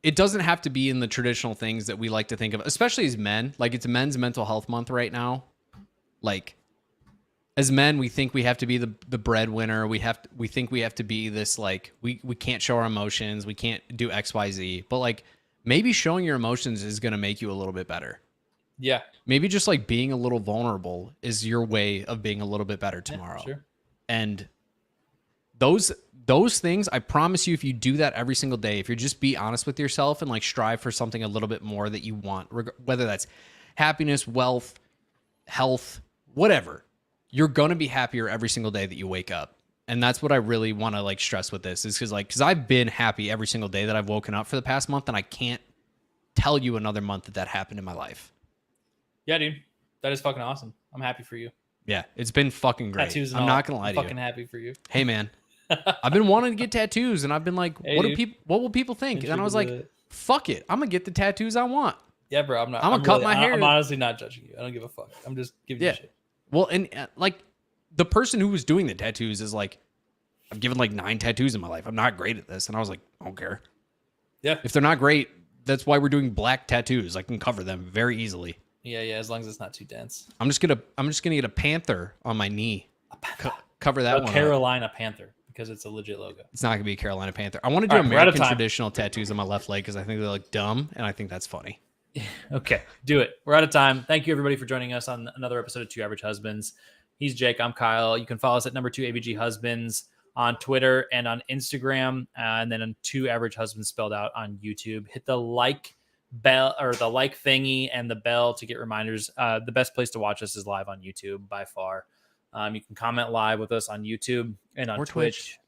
It doesn't have to be in the traditional things that we like to think of, especially as men. Like, it's Men's Mental Health Month right now. Like, as men, we think we have to be the breadwinner. We think we have to be this, like, we can't show our emotions. We can't do X, Y, Z. But like, maybe showing your emotions is going to make you a little bit better. Yeah. Maybe just like being a little vulnerable is your way of being a little bit better tomorrow. Yeah, sure. And those things, I promise you, if you do that every single day, if you just be honest with yourself and like strive for something a little bit more that you want, whether that's happiness, wealth, health, whatever, you're going to be happier every single day that you wake up. And that's what I really want to like stress with this, is because I've been happy every single day that I've woken up for the past month, and I can't tell you another month that happened in my life. Yeah, dude, that is fucking awesome. I'm happy for you. Yeah, it's been fucking great. Tattoos and I'm all. not gonna lie to you. Fucking happy for you. Hey, man, I've been wanting to get tattoos, and I've been like, hey, what will people think? And I was like, fuck it, I'm gonna get the tattoos I want. Yeah, bro, I'm gonna cut my hair. I'm honestly not judging you. I don't give a fuck. I'm just giving you shit. Well, and like, the person who was doing the tattoos is like, I've given like 9 tattoos in my life. I'm not great at this. And I was like, I don't care. Yeah. If they're not great, that's why we're doing black tattoos. I can cover them very easily. Yeah, as long as it's not too dense. I'm just gonna get a panther on my knee. Cover that one. Carolina Panther, because it's a legit logo. It's not gonna be a Carolina Panther. I want to do American traditional tattoos on my left leg because I think they look dumb, and I think that's funny. Okay, do it. We're out of time. Thank you, everybody, for joining us on another episode of Two Average Husbands. He's Jake. I'm Kyle. You can follow us at #2AVG Husbands on Twitter and on Instagram, and then on Two Average Husbands spelled out on YouTube. Hit the like bell, or the like thingy, and the bell to get reminders. The best place to watch us is live on YouTube by far. You can comment live with us on YouTube and on Twitch,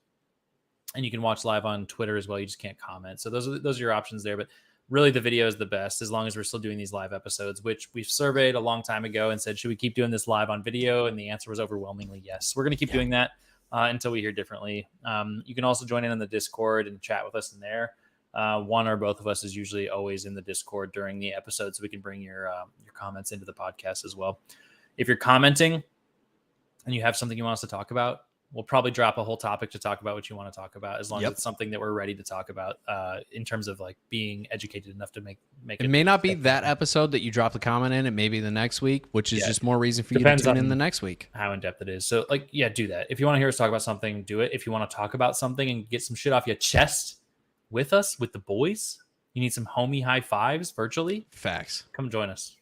and you can watch live on Twitter as well. You just can't comment. So those are your options there. But really, the video is the best, as long as we're still doing these live episodes, which we've surveyed a long time ago and said, should we keep doing this live on video? And the answer was overwhelmingly yes. We're going to keep doing that until we hear differently. You can also join in on the Discord and chat with us in there. One or both of us is usually always in the Discord during the episode, so we can bring your comments into the podcast as well. If you're commenting and you have something you want us to talk about, We'll probably drop a whole topic to talk about what you want to talk about, as long Yep. as it's something that we're ready to talk about in terms of like being educated enough to make It may not be that episode that you drop the comment in. It may be the next week, which is Yeah. just more reason for you to Depends tune in on- the next week. how in depth it is. So like, yeah, do that. If you want to hear us talk about something, do it. If you want to talk about something and get some shit off your chest with us, with the boys, you need some homie high fives virtually, Facts. come join us.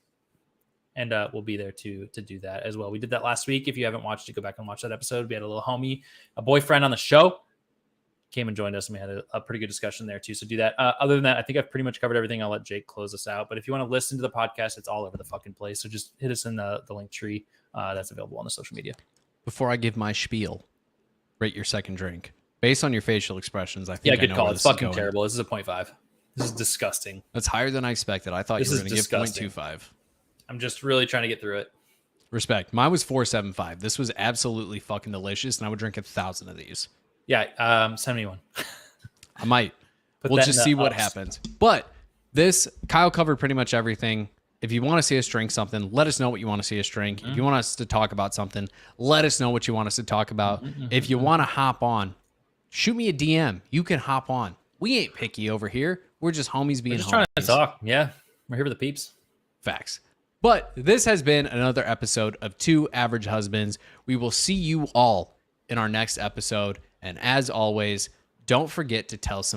And we'll be there to do that as well. We did that last week. If you haven't watched it, go back and watch that episode. We had a little homie, a boyfriend on the show, came and joined us, and we had a pretty good discussion there too. So do that. Other than that, I think I've pretty much covered everything. I'll let Jake close us out. But if you want to listen to the podcast, it's all over the fucking place. So just hit us in the link tree that's available on the social media. Before I give my spiel, rate your second drink. Based on your facial expressions, I think Yeah, I good know call. where It's this is fucking going. terrible. This is a 0.5. This is disgusting. That's higher than I expected. I thought This you were is going to give disgusting. 0.25. I'm just really trying to get through it. Respect. Mine was 4.75. This was absolutely fucking delicious, and I would drink 1,000 of these. Yeah, send me one. I might. Put We'll that just in the see what ups. happens. But this, Kyle covered pretty much everything. If you want to see us drink something, let us know what you want to see us drink. If you want us to talk about something, let us know what you want us to talk about. If you want to hop on, shoot me a DM. You can hop on. We ain't picky over here. We're just homies being Just homies. trying to talk. Yeah, we're here for the peeps. Facts. But this has been another episode of Two Average Husbands. We will see you all in our next episode. And as always, don't forget to tell somebody.